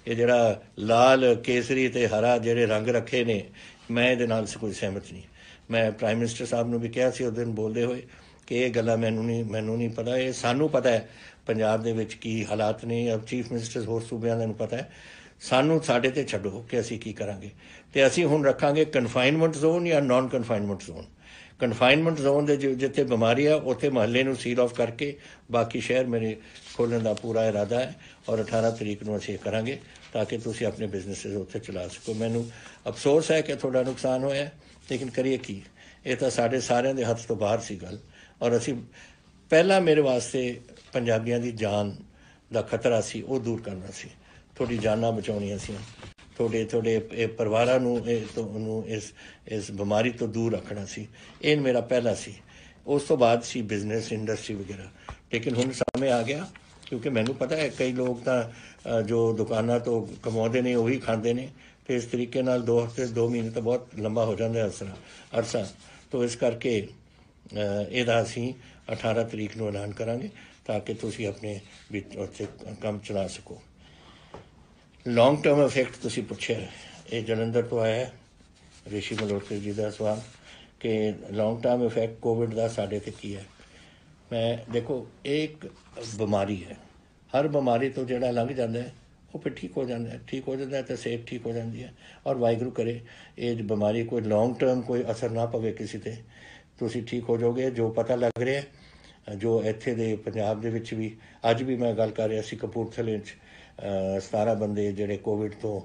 ये जिहड़ा लाल केसरी ते हरा जिहड़े रंग रखे ने मैं इहदे नाल कोई सहमत नहीं। मैं प्राइम मिनिस्टर साहब नूं भी कहा सी उस दिन बोलदे होए कि ये गल्लां मैनूं नहीं पता, ये सानूं पता है पंजाब दे विच की हालात ने। अब चीफ मिनिस्टर होर सूबिਆਂ नूं पता है, सानूं साडे ते छड्डो कि असीं की करांगे। ते असीं हुण रखांगे कन्फाइनमेंट जोन या non confinement zone. Confinement zone दे जिथे बीमारी है उत्थे महल्ले नूं सील ऑफ करके बाकी शहर मेरे खोलने का पूरा इरादा है और 18 तरीक नूं असीं करांगे ताकि तुसीं अपने बिजनेसिस उत्थे चला सको। मैनूं अफसोस है कि थोड़ा नुकसान होया, लेकिन करिए की, ये तो साढ़े सारिਆਂ ਦੇ हथ तो बाहर सी गल। और असी पहला मेरे वास्ते पंजाबियों की जान का खतरा सी वो दूर करना सी, थोड़ी जाना बचाउणियां सी, थोड़े परिवारां नूं इस बीमारी तो दूर रखना सी। ये मेरा पहला सी। उस तो बाद सी बिजनेस इंडस्ट्री वगैरह। लेकिन हुण समय आ गया क्योंकि मैनू पता है कई लोग तो जो दुकाना तो कमाते ने उही खाते हैं, तो इस तरीके नाल 2 हफ्ते 2 महीने तो बहुत लंबा हो जाता है अरसा। तो इस करके ਇਹਦਾ ਅਸੀਂ 18 ਤਰੀਕ ਨੂੰ ਐਲਾਨ ਕਰਾਂਗੇ ਤਾਂ ਕਿ ਤੁਸੀਂ ਆਪਣੇ ਵਿੱਚ ਉੱਥੇ ਕੰਮ ਚਲਾ ਸਕੋ। ਲੌਂਗ ਟਰਮ ਇਫੈਕਟ ਤੁਸੀਂ ਪੁੱਛਿਆ, ਇਹ ਜਲੰਧਰ ਤੋਂ ਆਇਆ ਹੈ ਰਿਸ਼ੀ ਮਲਹੋਤਰਾ ਜੀ ਦਾ ਸਵਾਲ ਕਿ ਲੌਂਗ ਟਰਮ ਇਫੈਕਟ ਕੋਵਿਡ ਦਾ ਸਾਡੇ 'ਤੇ ਕੀ ਹੈ। ਮੈਂ ਦੇਖੋ, ਇਹ ਇੱਕ ਬਿਮਾਰੀ ਹੈ, ਹਰ ਬਿਮਾਰੀ ਤੋਂ ਜਿਹੜਾ ਲੰਘ ਜਾਂਦਾ ਹੈ ਉਹ ਫਿਰ ਠੀਕ ਹੋ ਜਾਂਦਾ ਹੈ ਤਾਂ ਸਿਹਤ ਠੀਕ ਹੋ ਜਾਂਦੀ ਹੈ। ਔਰ ਵਾਹਿਗੁਰੂ ਕਰੇ ਇਹ ਬਿਮਾਰੀ ਕੋਈ ਲੌਂਗ ਟਰਮ ਕੋਈ ਅਸਰ ਨਾ ਪਵੇ ਕਿਸੇ 'ਤੇ, ਤੁਸੀਂ ਠੀਕ ਹੋ ਜਾਓਗੇ। ਜੋ ਪਤਾ ਲੱਗ ਰਿਹਾ ਜੋ ਇੱਥੇ ਦੇ ਪੰਜਾਬ ਦੇ ਵਿੱਚ ਵੀ ਅੱਜ ਵੀ ਮੈਂ ਗੱਲ ਕਰ ਰਿਹਾ ਸੀ ਕਪੂਰਥਲੇ 'ਚ 17 ਬੰਦੇ ਜਿਹੜੇ ਕੋਵਿਡ ਤੋਂ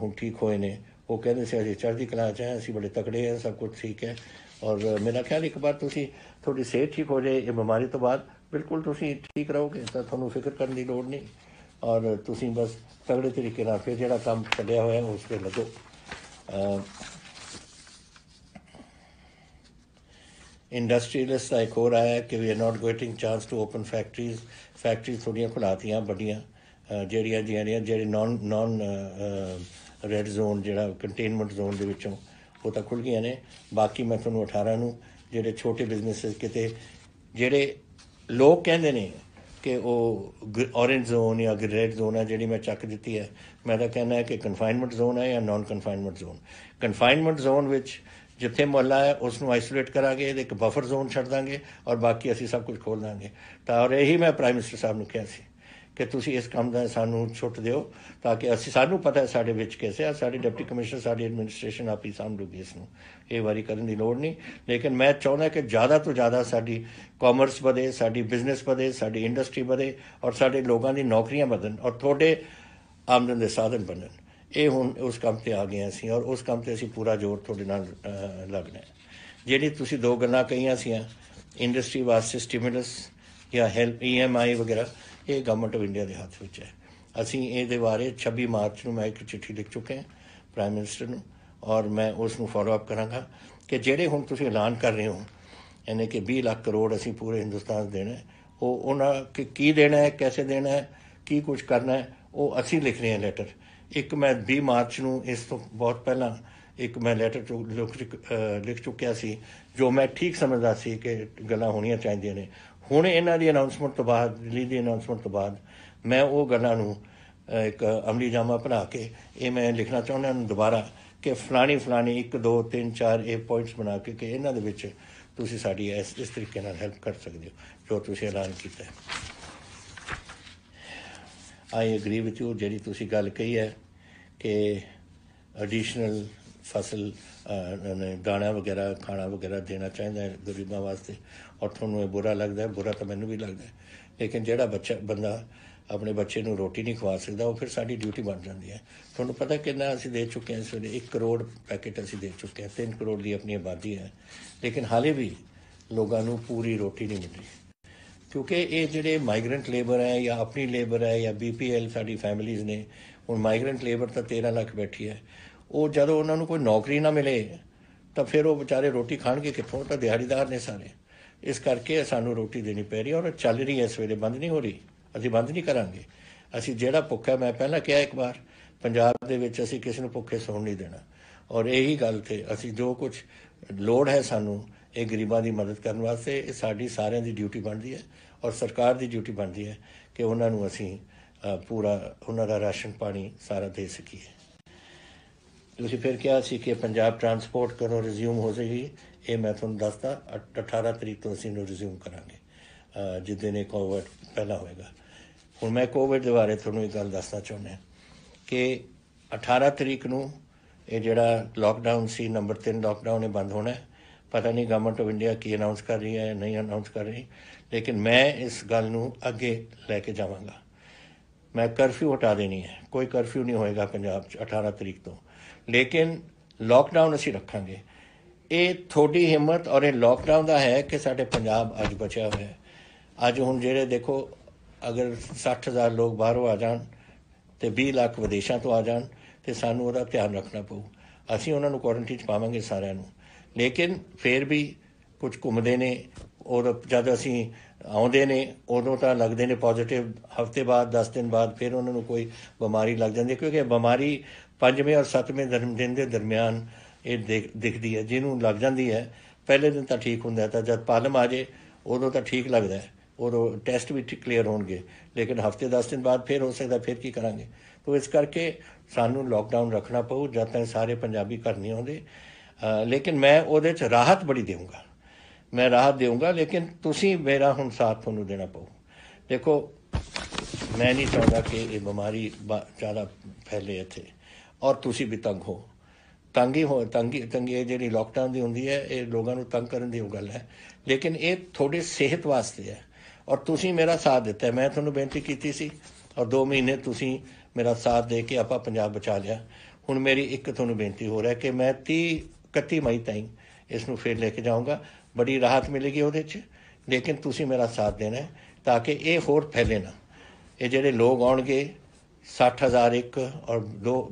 ਹੁਣ ਠੀਕ ਹੋਏ ਨੇ, ਉਹ ਕਹਿੰਦੇ ਸੀ ਅਸੀਂ ਚੜ੍ਹਦੀ ਕਲਾ 'ਚ ਹੈ, ਅਸੀਂ ਬੜੇ ਤਕੜੇ ਹਾਂ, ਸਭ ਕੁਝ ਠੀਕ ਹੈ। ਔਰ ਮੇਰਾ ਖਿਆਲ ਇੱਕ ਵਾਰ ਤੁਸੀਂ ਤੁਹਾਡੀ ਸਿਹਤ ਠੀਕ ਹੋ ਜਾਏ ਇਹ ਬਿਮਾਰੀ ਤੋਂ ਬਾਅਦ ਬਿਲਕੁਲ ਤੁਸੀਂ ਠੀਕ ਰਹੋਗੇ, ਤਾਂ ਤੁਹਾਨੂੰ ਫਿਕਰ ਕਰਨ ਦੀ ਲੋੜ ਨਹੀਂ। ਔਰ ਤੁਸੀਂ ਬਸ ਤਗੜੇ ਤਰੀਕੇ ਨਾਲ ਫਿਰ ਜਿਹੜਾ ਕੰਮ ਛੱਡਿਆ ਹੋਇਆ ਉਸ 'ਤੇ ਲੱਗੋ। इंडस्ट्रीलिस्ट का एक और आया कि we are not getting chance to open factories थोड़ियां खुलातियाँ बड़ियाँ ਜਿਹੜੇ ਨੌਨ ਰੈੱਡ ਜ਼ੋਨ ਜਿਹੜਾ ਕੰਟੇਨਮੈਂਟ ਜ਼ੋਨ ਦੇ ਵਿੱਚੋਂ ਉਹ ਤਾਂ ਖੁੱਲ੍ਹ ਗਈਆਂ ਨੇ। ਬਾਕੀ ਮੈਂ ਤੁਹਾਨੂੰ 18 ਨੂੰ ਜਿਹੜੇ ਛੋਟੇ ਬਿਜ਼ਨੈਸ ਕਿਤੇ ਜਿਹੜੇ ਲੋਕ ਕਹਿੰਦੇ ਨੇ ਕਿ ਉਹ ਔਰੇਂਜ ਜ਼ੋਨ ਜਾਂ ਰੈੱਡ ਜ਼ੋਨ ਹੈ ਜਿਹੜੀ ਮੈਂ ਚੱਕ ਦਿੱਤੀ ਹੈ, ਮੈਂ ਤਾਂ ਕਹਿੰਦਾ ਹੈ ਕਿ ਕਨਫਾਈਨਮੈਂਟ ਜ਼ੋਨ ਹੈ ਜਾਂ non confinement zone. Confinement zone ਵਿੱਚ ਜਿੱਥੇ ਮੁਹੱਲਾ ਹੈ ਉਸ ਨੂੰ ਆਈਸੋਲੇਟ ਕਰਾਂਗੇ, ਇਹਦੇ ਇੱਕ ਬਫਰ ਜ਼ੋਨ ਛੱਡ ਦਾਂਗੇ ਔਰ ਬਾਕੀ ਅਸੀਂ ਸਭ ਕੁਝ ਖੋਲ੍ਹ ਦਾਂਗੇ। ਤਾਂ ਔਰ ਇਹੀ ਮੈਂ ਪ੍ਰਾਈਮ ਮਿਨਿਸਟਰ ਸਾਹਿਬ ਨੂੰ ਕਿਹਾ ਸੀ ਕਿ ਤੁਸੀਂ ਇਸ ਕੰਮ ਦਾ ਸਾਨੂੰ ਛੁੱਟ ਦਿਓ ਤਾਂ ਕਿ ਸਾਨੂੰ ਪਤਾ ਹੈ ਸਾਡੇ ਵਿੱਚ ਕਿਸੇ ਆ, ਸਾਡੇ ਡਿਪਟੀ ਕਮਿਸ਼ਨਰ ਸਾਡੀ ਐਡਮਿਨਿਸਟ੍ਰੇਸ਼ਨ ਆਪ ਹੀ ਸਾਂਭ ਲੂਗੀ ਇਸ ਨੂੰ, ਇਹ ਵਾਰੀ ਕਰਨ ਦੀ ਲੋੜ ਨਹੀਂ। ਲੇਕਿਨ ਮੈਂ ਚਾਹੁੰਦਾ ਕਿ ਜ਼ਿਆਦਾ ਤੋਂ ਜ਼ਿਆਦਾ ਸਾਡੀ ਕਾਮਰਸ ਵਧੇ, ਸਾਡੀ ਬਿਜ਼ਨਸ ਵਧੇ, ਸਾਡੀ ਇੰਡਸਟਰੀ ਵਧੇ ਔਰ ਸਾਡੇ ਲੋਕਾਂ ਦੀ ਨੌਕਰੀਆਂ ਵਧਣ ਔਰ ਤੁਹਾਡੇ ਆਮਦਨ ਦੇ ਸਾਧਨ ਬਣਨ। ਇਹ ਹੁਣ ਉਸ ਕੰਮ 'ਤੇ ਆ ਗਏ ਅਸੀਂ ਔਰ ਉਸ ਕੰਮ 'ਤੇ ਅਸੀਂ ਪੂਰਾ ਜ਼ੋਰ ਤੁਹਾਡੇ ਨਾਲ ਲੱਗਣਾ। ਜਿਹੜੀ ਤੁਸੀਂ 2 ਗੱਲਾਂ ਕਹੀਆਂ ਸੀਆਂ ਇੰਡਸਟਰੀ ਵਾਸਤੇ ਸਟਿਮੂਲਸ ਜਾਂ ਹੈਲਪ EMI ਵਗੈਰਾ, ਇਹ ਗਵਰਨਮੈਂਟ ਆਫ ਇੰਡੀਆ ਦੇ ਹੱਥ ਵਿੱਚ ਹੈ। ਅਸੀਂ ਇਹਦੇ ਬਾਰੇ 26 ਮਾਰਚ ਨੂੰ ਮੈਂ ਇੱਕ ਚਿੱਠੀ ਲਿਖ ਚੁੱਕੇ ਹਾਂ ਪ੍ਰਾਈਮ ਮਿਨਿਸਟਰ ਨੂੰ ਔਰ ਮੈਂ ਉਸ ਨੂੰ ਫੋਲੋ ਅਪ ਕਰਾਂਗਾ ਕਿ ਜਿਹੜੇ ਹੁਣ ਤੁਸੀਂ ਐਲਾਨ ਕਰ ਰਹੇ ਹੋ ਯਾਨੀ ਕਿ 20 ਲੱਖ ਕਰੋੜ ਅਸੀਂ ਪੂਰੇ ਹਿੰਦੁਸਤਾਨ ਦੇਣਾ, ਉਹ ਉਹਨਾਂ ਕੀ ਦੇਣਾ ਹੈ, ਕੈਸੇ ਦੇਣਾ ਹੈ, ਕੀ ਕੁਝ ਕਰਨਾ ਹੈ, ਉਹ ਅਸੀਂ ਲਿਖ ਰਹੇ ਹਾਂ ਲੈਟਰ। ਇੱਕ ਮੈਂ 20 ਮਾਰਚ ਨੂੰ ਇਸ ਤੋਂ ਬਹੁਤ ਪਹਿਲਾਂ ਇੱਕ ਮੈਂ ਲੈਟਰ ਲਿਖ ਚੁੱਕਿਆ ਸੀ ਜੋ ਮੈਂ ਠੀਕ ਸਮਝਦਾ ਸੀ ਕਿ ਗੱਲਾਂ ਹੋਣੀਆਂ ਚਾਹੀਦੀਆਂ ਨੇ। ਹੁਣ ਇਹਨਾਂ ਦੀ ਅਨਾਊਂਸਮੈਂਟ ਤੋਂ ਬਾਅਦ, ਦਿੱਲੀ ਦੀ ਅਨਾਊਂਸਮੈਂਟ ਤੋਂ ਬਾਅਦ ਮੈਂ ਉਹ ਗੱਲਾਂ ਨੂੰ ਇੱਕ ਅਮਲੀ ਜਾਮਾ ਬਣਾ ਕੇ ਇਹ ਮੈਂ ਲਿਖਣਾ ਚਾਹੁੰਦਾ ਹਾਂ ਦੁਬਾਰਾ ਕਿ ਫਲਾਣੀ 1 2 3 4 ਇਹ ਪੁਆਇੰਟਸ ਬਣਾ ਕੇ ਕਿ ਇਹਨਾਂ ਦੇ ਵਿੱਚ ਤੁਸੀਂ ਸਾਡੀ ਇਸ ਤਰੀਕੇ ਨਾਲ ਹੈਲਪ ਕਰ ਸਕਦੇ ਹੋ ਜੋ ਤੁਸੀਂ ਐਲਾਨ ਕੀਤਾ ਹੈ। ਆਈ ਐਗਰੀ ਵਿਥ ਯੂ, ਜਿਹੜੀ ਤੁਸੀਂ ਗੱਲ ਕਹੀ ਹੈ ਕਿ ਐਡੀਸ਼ਨਲ ਫਸਲ ਦਾਣਾ ਵਗੈਰਾ ਖਾਣਾ ਵਗੈਰਾ ਦੇਣਾ ਚਾਹੀਦਾ ਹੈ ਗਰੀਬਾਂ ਵਾਸਤੇ ਔਰ ਤੁਹਾਨੂੰ ਇਹ ਬੁਰਾ ਲੱਗਦਾ ਹੈ, ਬੁਰਾ ਤਾਂ ਮੈਨੂੰ ਵੀ ਲੱਗਦਾ ਹੈ। ਲੇਕਿਨ ਜਿਹੜਾ ਬੰਦਾ ਆਪਣੇ ਬੱਚੇ ਨੂੰ ਰੋਟੀ ਨਹੀਂ ਖਵਾ ਸਕਦਾ ਉਹ ਫਿਰ ਸਾਡੀ ਡਿਊਟੀ ਬਣ ਜਾਂਦੀ ਹੈ। ਤੁਹਾਨੂੰ ਪਤਾ ਕਿੰਨਾ ਅਸੀਂ ਦੇ ਚੁੱਕੇ ਹਾਂ ਇਸ ਵੇਲੇ 1 ਕਰੋੜ ਪੈਕੇਟ ਅਸੀਂ ਦੇ ਚੁੱਕੇ ਹਾਂ, 3 ਕਰੋੜ ਦੀ ਆਪਣੀ ਆਬਾਦੀ ਹੈ। ਲੇਕਿਨ ਹਾਲੇ ਵੀ ਲੋਕਾਂ ਨੂੰ ਪੂਰੀ ਰੋਟੀ ਨਹੀਂ ਮਿਲ ਰਹੀ ਕਿਉਂਕਿ ਇਹ ਜਿਹੜੇ ਮਾਈਗਰੈਂਟ ਲੇਬਰ ਹੈ ਜਾਂ ਆਪਣੀ ਲੇਬਰ ਹੈ ਜਾਂ BPL ਸਾਡੀ ਫੈਮਿਲੀਜ਼ ਨੇ। ਹੁਣ ਮਾਈਗਰੈਂਟ ਲੇਬਰ ਤਾਂ 13 ਲੱਖ ਬੈਠੀ ਹੈ, ਉਹ ਜਦੋਂ ਉਹਨਾਂ ਨੂੰ ਕੋਈ ਨੌਕਰੀ ਨਾ ਮਿਲੇ ਤਾਂ ਫਿਰ ਉਹ ਵਿਚਾਰੇ ਰੋਟੀ ਖਾਣਗੇ ਕਿੱਥੋਂ, ਤਾਂ ਦਿਹਾੜੀਦਾਰ ਨੇ ਸਾਰੇ। ਇਸ ਕਰਕੇ ਸਾਨੂੰ ਰੋਟੀ ਦੇਣੀ ਪੈ ਰਹੀ ਔਰ ਚੱਲ ਰਹੀ ਹੈ ਇਸ ਵੇਲੇ, ਬੰਦ ਨਹੀਂ ਹੋ ਰਹੀ, ਅਸੀਂ ਬੰਦ ਨਹੀਂ ਕਰਾਂਗੇ। ਅਸੀਂ ਜਿਹੜਾ ਭੁੱਖਾ, ਮੈਂ ਪਹਿਲਾਂ ਕਿਹਾ ਇੱਕ ਵਾਰ, ਪੰਜਾਬ ਦੇ ਵਿੱਚ ਅਸੀਂ ਕਿਸੇ ਨੂੰ ਭੁੱਖੇ ਸੌਣ ਨਹੀਂ ਦੇਣਾ ਔਰ ਇਹੀ ਗੱਲ 'ਤੇ ਅਸੀਂ ਜੋ ਕੁਝ ਲੋੜ ਹੈ ਸਾਨੂੰ ਇਹ ਗਰੀਬਾਂ ਦੀ ਮਦਦ ਕਰਨ ਵਾਸਤੇ ਇਹ ਸਾਡੀ ਸਾਰਿਆਂ ਦੀ ਡਿਊਟੀ ਬਣਦੀ ਹੈ ਔਰ ਸਰਕਾਰ ਦੀ ਡਿਊਟੀ ਬਣਦੀ ਹੈ ਕਿ ਉਹਨਾਂ ਨੂੰ ਅਸੀਂ ਪੂਰਾ ਉਹਨਾਂ ਦਾ ਰਾਸ਼ਨ ਪਾਣੀ ਸਾਰਾ ਦੇ ਸਕੀਏ। ਤੁਸੀਂ ਫਿਰ ਕਿਹਾ ਸੀ ਕਿ ਪੰਜਾਬ ਟਰਾਂਸਪੋਰਟ ਕਦੋਂ ਰਿਜ਼ਿਊਮ ਹੋ ਜਾਏਗੀ, ਇਹ ਮੈਂ ਤੁਹਾਨੂੰ ਦੱਸਦਾ 18 ਤਰੀਕ ਤੋਂ ਅਸੀਂ ਇਹਨੂੰ ਰਿਜ਼ਿਊਮ ਕਰਾਂਗੇ ਜਿੱਦਾਂ ਇਹ ਕੋਵਿਡ ਪਹਿਲਾਂ ਹੋਏਗਾ। ਹੁਣ ਮੈਂ ਕੋਵਿਡ ਦੇ ਬਾਰੇ ਤੁਹਾਨੂੰ ਇੱਕ ਗੱਲ ਦੱਸਣਾ ਚਾਹੁੰਦਾ ਕਿ 18 ਤਰੀਕ ਨੂੰ ਇਹ ਜਿਹੜਾ ਲੋਕਡਾਊਨ ਸੀ ਨੰਬਰ 3 ਲੋਕਡਾਊਨ ਇਹ ਬੰਦ ਹੋਣਾ। ਪਤਾ ਨਹੀਂ government of India Ki announce ਕਰ ਰਹੀ ਹੈ ਜਾਂ ਨਹੀਂ ਅਨਾਊਂਸ ਕਰ ਰਹੀ, ਲੇਕਿਨ ਮੈਂ ਇਸ ਗੱਲ ਨੂੰ ਅੱਗੇ ਲੈ ਕੇ ਜਾਵਾਂਗਾ। ਮੈਂ ਕਰਫਿਊ ਹਟਾ ਦੇਣੀ ਹੈ, ਕੋਈ ਕਰਫਿਊ ਨਹੀਂ ਹੋਏਗਾ ਪੰਜਾਬ 'ਚ 18 ਤਰੀਕ ਤੋਂ, ਲੇਕਿਨ ਲੋਕਡਾਊਨ ਅਸੀਂ ਰੱਖਾਂਗੇ। ਇਹ ਤੁਹਾਡੀ ਹਿੰਮਤ ਔਰ ਇਹ ਲੋਕਡਾਊਨ ਦਾ ਹੈ ਕਿ ਸਾਡੇ ਪੰਜਾਬ ਅੱਜ ਬਚਿਆ ਹੋਇਆ ਹੈ। ਅੱਜ ਹੁਣ ਜਿਹੜੇ ਦੇਖੋ ਅਗਰ 60,000 ਲੋਕ ਬਾਹਰੋਂ ਆ ਜਾਣ ਅਤੇ 20 ਲੱਖ ਵਿਦੇਸ਼ਾਂ ਤੋਂ ਆ ਜਾਣ ਅਤੇ ਸਾਨੂੰ ਉਹਦਾ ਧਿਆਨ ਰੱਖਣਾ ਪਊ। ਅਸੀਂ ਉਹਨਾਂ ਨੂੰ ਕੁਆਰੰਟੀਨ 'ਚ ਪਾਵਾਂਗੇ ਸਾਰਿਆਂ ਨੂੰ, ਲੇਕਿਨ ਫਿਰ ਵੀ ਕੁਝ ਘੁੰਮਦੇ ਨੇ, ਔਰ ਜਦ ਅਸੀਂ ਆਉਂਦੇ ਨੇ ਉਦੋਂ ਤਾਂ ਲੱਗਦੇ ਨੇ ਪੋਜ਼ੀਟਿਵ, ਹਫ਼ਤੇ ਬਾਅਦ 10 ਦਿਨ ਬਾਅਦ ਫਿਰ ਉਹਨਾਂ ਨੂੰ ਕੋਈ ਬਿਮਾਰੀ ਲੱਗ ਜਾਂਦੀ ਹੈ, ਕਿਉਂਕਿ ਬਿਮਾਰੀ 5ਵੇਂ ਔਰ 7ਵੇਂ ਦਿਨ ਦੇ ਦਰਮਿਆਨ ਇਹ ਦਿਖਦੀ ਹੈ। ਜਿਹਨੂੰ ਲੱਗ ਜਾਂਦੀ ਹੈ ਪਹਿਲੇ ਦਿਨ ਤਾਂ ਠੀਕ ਹੁੰਦਾ, ਤਾਂ ਜਦ ਪਾਲਮ ਆ ਜਾਏ ਉਦੋਂ ਤਾਂ ਠੀਕ ਲੱਗਦਾ, ਉਦੋਂ ਟੈਸਟ ਵੀ ਕਲੀਅਰ ਹੋਣਗੇ, ਲੇਕਿਨ ਹਫ਼ਤੇ 10 ਦਿਨ ਬਾਅਦ ਫਿਰ ਹੋ ਸਕਦਾ, ਫਿਰ ਕੀ ਕਰਾਂਗੇ। ਤੋ ਇਸ ਕਰਕੇ ਸਾਨੂੰ ਲੋਕਡਾਊਨ ਰੱਖਣਾ ਪਊ ਜਦ ਤੱਕ ਸਾਰੇ ਪੰਜਾਬੀ ਘਰ ਨਹੀਂ ਆਉਂਦੇ। ਲੇਕਿਨ ਮੈਂ ਉਹਦੇ 'ਚ ਰਾਹਤ ਬੜੀ ਦੇਊਂਗਾ, ਮੈਂ ਰਾਹਤ ਦੇਊਂਗਾ, ਲੇਕਿਨ ਤੁਸੀਂ ਮੇਰਾ ਹੁਣ ਸਾਥ ਤੁਹਾਨੂੰ ਦੇਣਾ ਪਊ। ਦੇਖੋ ਮੈਂ ਨਹੀਂ ਚਾਹੁੰਦਾ ਕਿ ਇਹ ਬਿਮਾਰੀ ਜ਼ਿਆਦਾ ਫੈਲੇ ਇੱਥੇ, ਔਰ ਤੁਸੀਂ ਵੀ ਤੰਗੀ ਇਹ ਜਿਹੜੀ ਲੋਕਡਾਊਨ ਦੀ ਹੁੰਦੀ ਹੈ, ਇਹ ਲੋਕਾਂ ਨੂੰ ਤੰਗ ਕਰਨ ਦੀ ਉਹ ਗੱਲ ਹੈ, ਲੇਕਿਨ ਇਹ ਤੁਹਾਡੀ ਸਿਹਤ ਵਾਸਤੇ ਹੈ। ਔਰ ਤੁਸੀਂ ਮੇਰਾ ਸਾਥ ਦਿੱਤਾ, ਮੈਂ ਤੁਹਾਨੂੰ ਬੇਨਤੀ ਕੀਤੀ ਸੀ, ਔਰ 2 ਮਹੀਨੇ ਤੁਸੀਂ ਮੇਰਾ ਸਾਥ ਦੇ ਕੇ ਆਪਾਂ ਪੰਜਾਬ ਬਚਾ ਲਿਆ। ਹੁਣ ਮੇਰੀ ਇੱਕ ਤੁਹਾਨੂੰ ਬੇਨਤੀ ਹੋ ਰਿਹਾ ਕਿ ਮੈਂ 31 ਮਈ ਤਾਈਂ ਇਸ ਨੂੰ ਫਿਰ ਲੈ ਕੇ ਜਾਊਂਗਾ, ਬੜੀ ਰਾਹਤ ਮਿਲੇਗੀ ਉਹਦੇ 'ਚ, ਲੇਕਿਨ ਤੁਸੀਂ ਮੇਰਾ ਸਾਥ ਦੇਣਾ ਤਾਂ ਕਿ ਇਹ ਹੋਰ ਫੈਲੇ ਨਾ। ਇਹ ਜਿਹੜੇ ਲੋਕ ਆਉਣਗੇ 60,000 ਇੱਕ ਔਰ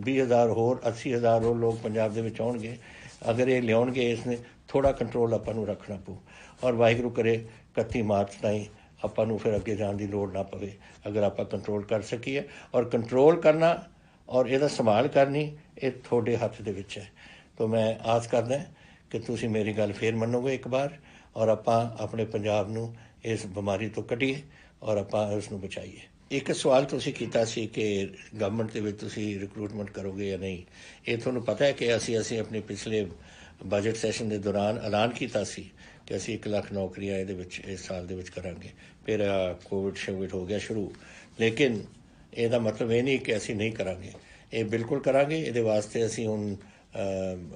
20,000 ਹੋਰ 80,000 ਹੋਰ ਲੋਕ ਪੰਜਾਬ ਦੇ ਵਿੱਚ ਆਉਣਗੇ, ਅਗਰ ਇਹ ਲਿਆਉਣਗੇ ਇਸ ਨੇ ਥੋੜ੍ਹਾ ਕੰਟਰੋਲ ਆਪਾਂ ਨੂੰ ਰੱਖਣਾ ਪਊ। ਔਰ ਵਾਹਿਗੁਰੂ ਕਰੇ 31 ਮਾਰਚ ਤਾਈਂ ਆਪਾਂ ਨੂੰ ਫਿਰ ਅੱਗੇ ਜਾਣ ਦੀ ਲੋੜ ਨਾ ਪਵੇ, ਅਗਰ ਆਪਾਂ ਕੰਟਰੋਲ ਕਰ ਸਕੀਏ। ਔਰ ਕੰਟਰੋਲ ਕਰਨਾ ਔਰ ਇਹਦਾ ਸੰਭਾਲ ਕਰਨੀ ਇਹ ਤੁਹਾਡੇ ਹੱਥ ਦੇ ਵਿੱਚ ਹੈ। ਤਾਂ ਮੈਂ ਆਸ ਕਰਦਾ ਕਿ ਤੁਸੀਂ ਮੇਰੀ ਗੱਲ ਫੇਰ ਮੰਨੋਗੇ ਇੱਕ ਵਾਰ, ਔਰ ਆਪਾਂ ਆਪਣੇ ਪੰਜਾਬ ਨੂੰ ਇਸ ਬਿਮਾਰੀ ਤੋਂ ਕੱਢੀਏ ਔਰ ਆਪਾਂ ਉਸ ਨੂੰ ਬਚਾਈਏ। ਇੱਕ ਸਵਾਲ ਤੁਸੀਂ ਕੀਤਾ ਸੀ ਕਿ ਗਵਰਨਮੈਂਟ ਦੇ ਵਿੱਚ ਤੁਸੀਂ ਰਿਕਰੂਟਮੈਂਟ ਕਰੋਗੇ ਜਾਂ ਨਹੀਂ। ਇਹ ਤੁਹਾਨੂੰ ਪਤਾ ਹੈ ਕਿ ਅਸੀਂ ਆਪਣੇ ਪਿਛਲੇ ਬਜਟ ਸੈਸ਼ਨ ਦੇ ਦੌਰਾਨ ਐਲਾਨ ਕੀਤਾ ਸੀ ਕਿ ਅਸੀਂ 1 ਲੱਖ ਨੌਕਰੀਆਂ ਇਹਦੇ ਵਿੱਚ ਇਸ ਸਾਲ ਦੇ ਵਿੱਚ ਕਰਾਂਗੇ। ਫਿਰ ਕੋਵਿਡ ਹੋ ਗਿਆ ਸ਼ੁਰੂ, ਲੇਕਿਨ ਇਹਦਾ ਮਤਲਬ ਇਹ ਨਹੀਂ ਕਿ ਅਸੀਂ ਨਹੀਂ ਕਰਾਂਗੇ, ਇਹ ਬਿਲਕੁਲ ਕਰਾਂਗੇ। ਇਹਦੇ ਵਾਸਤੇ ਅਸੀਂ ਹੁਣ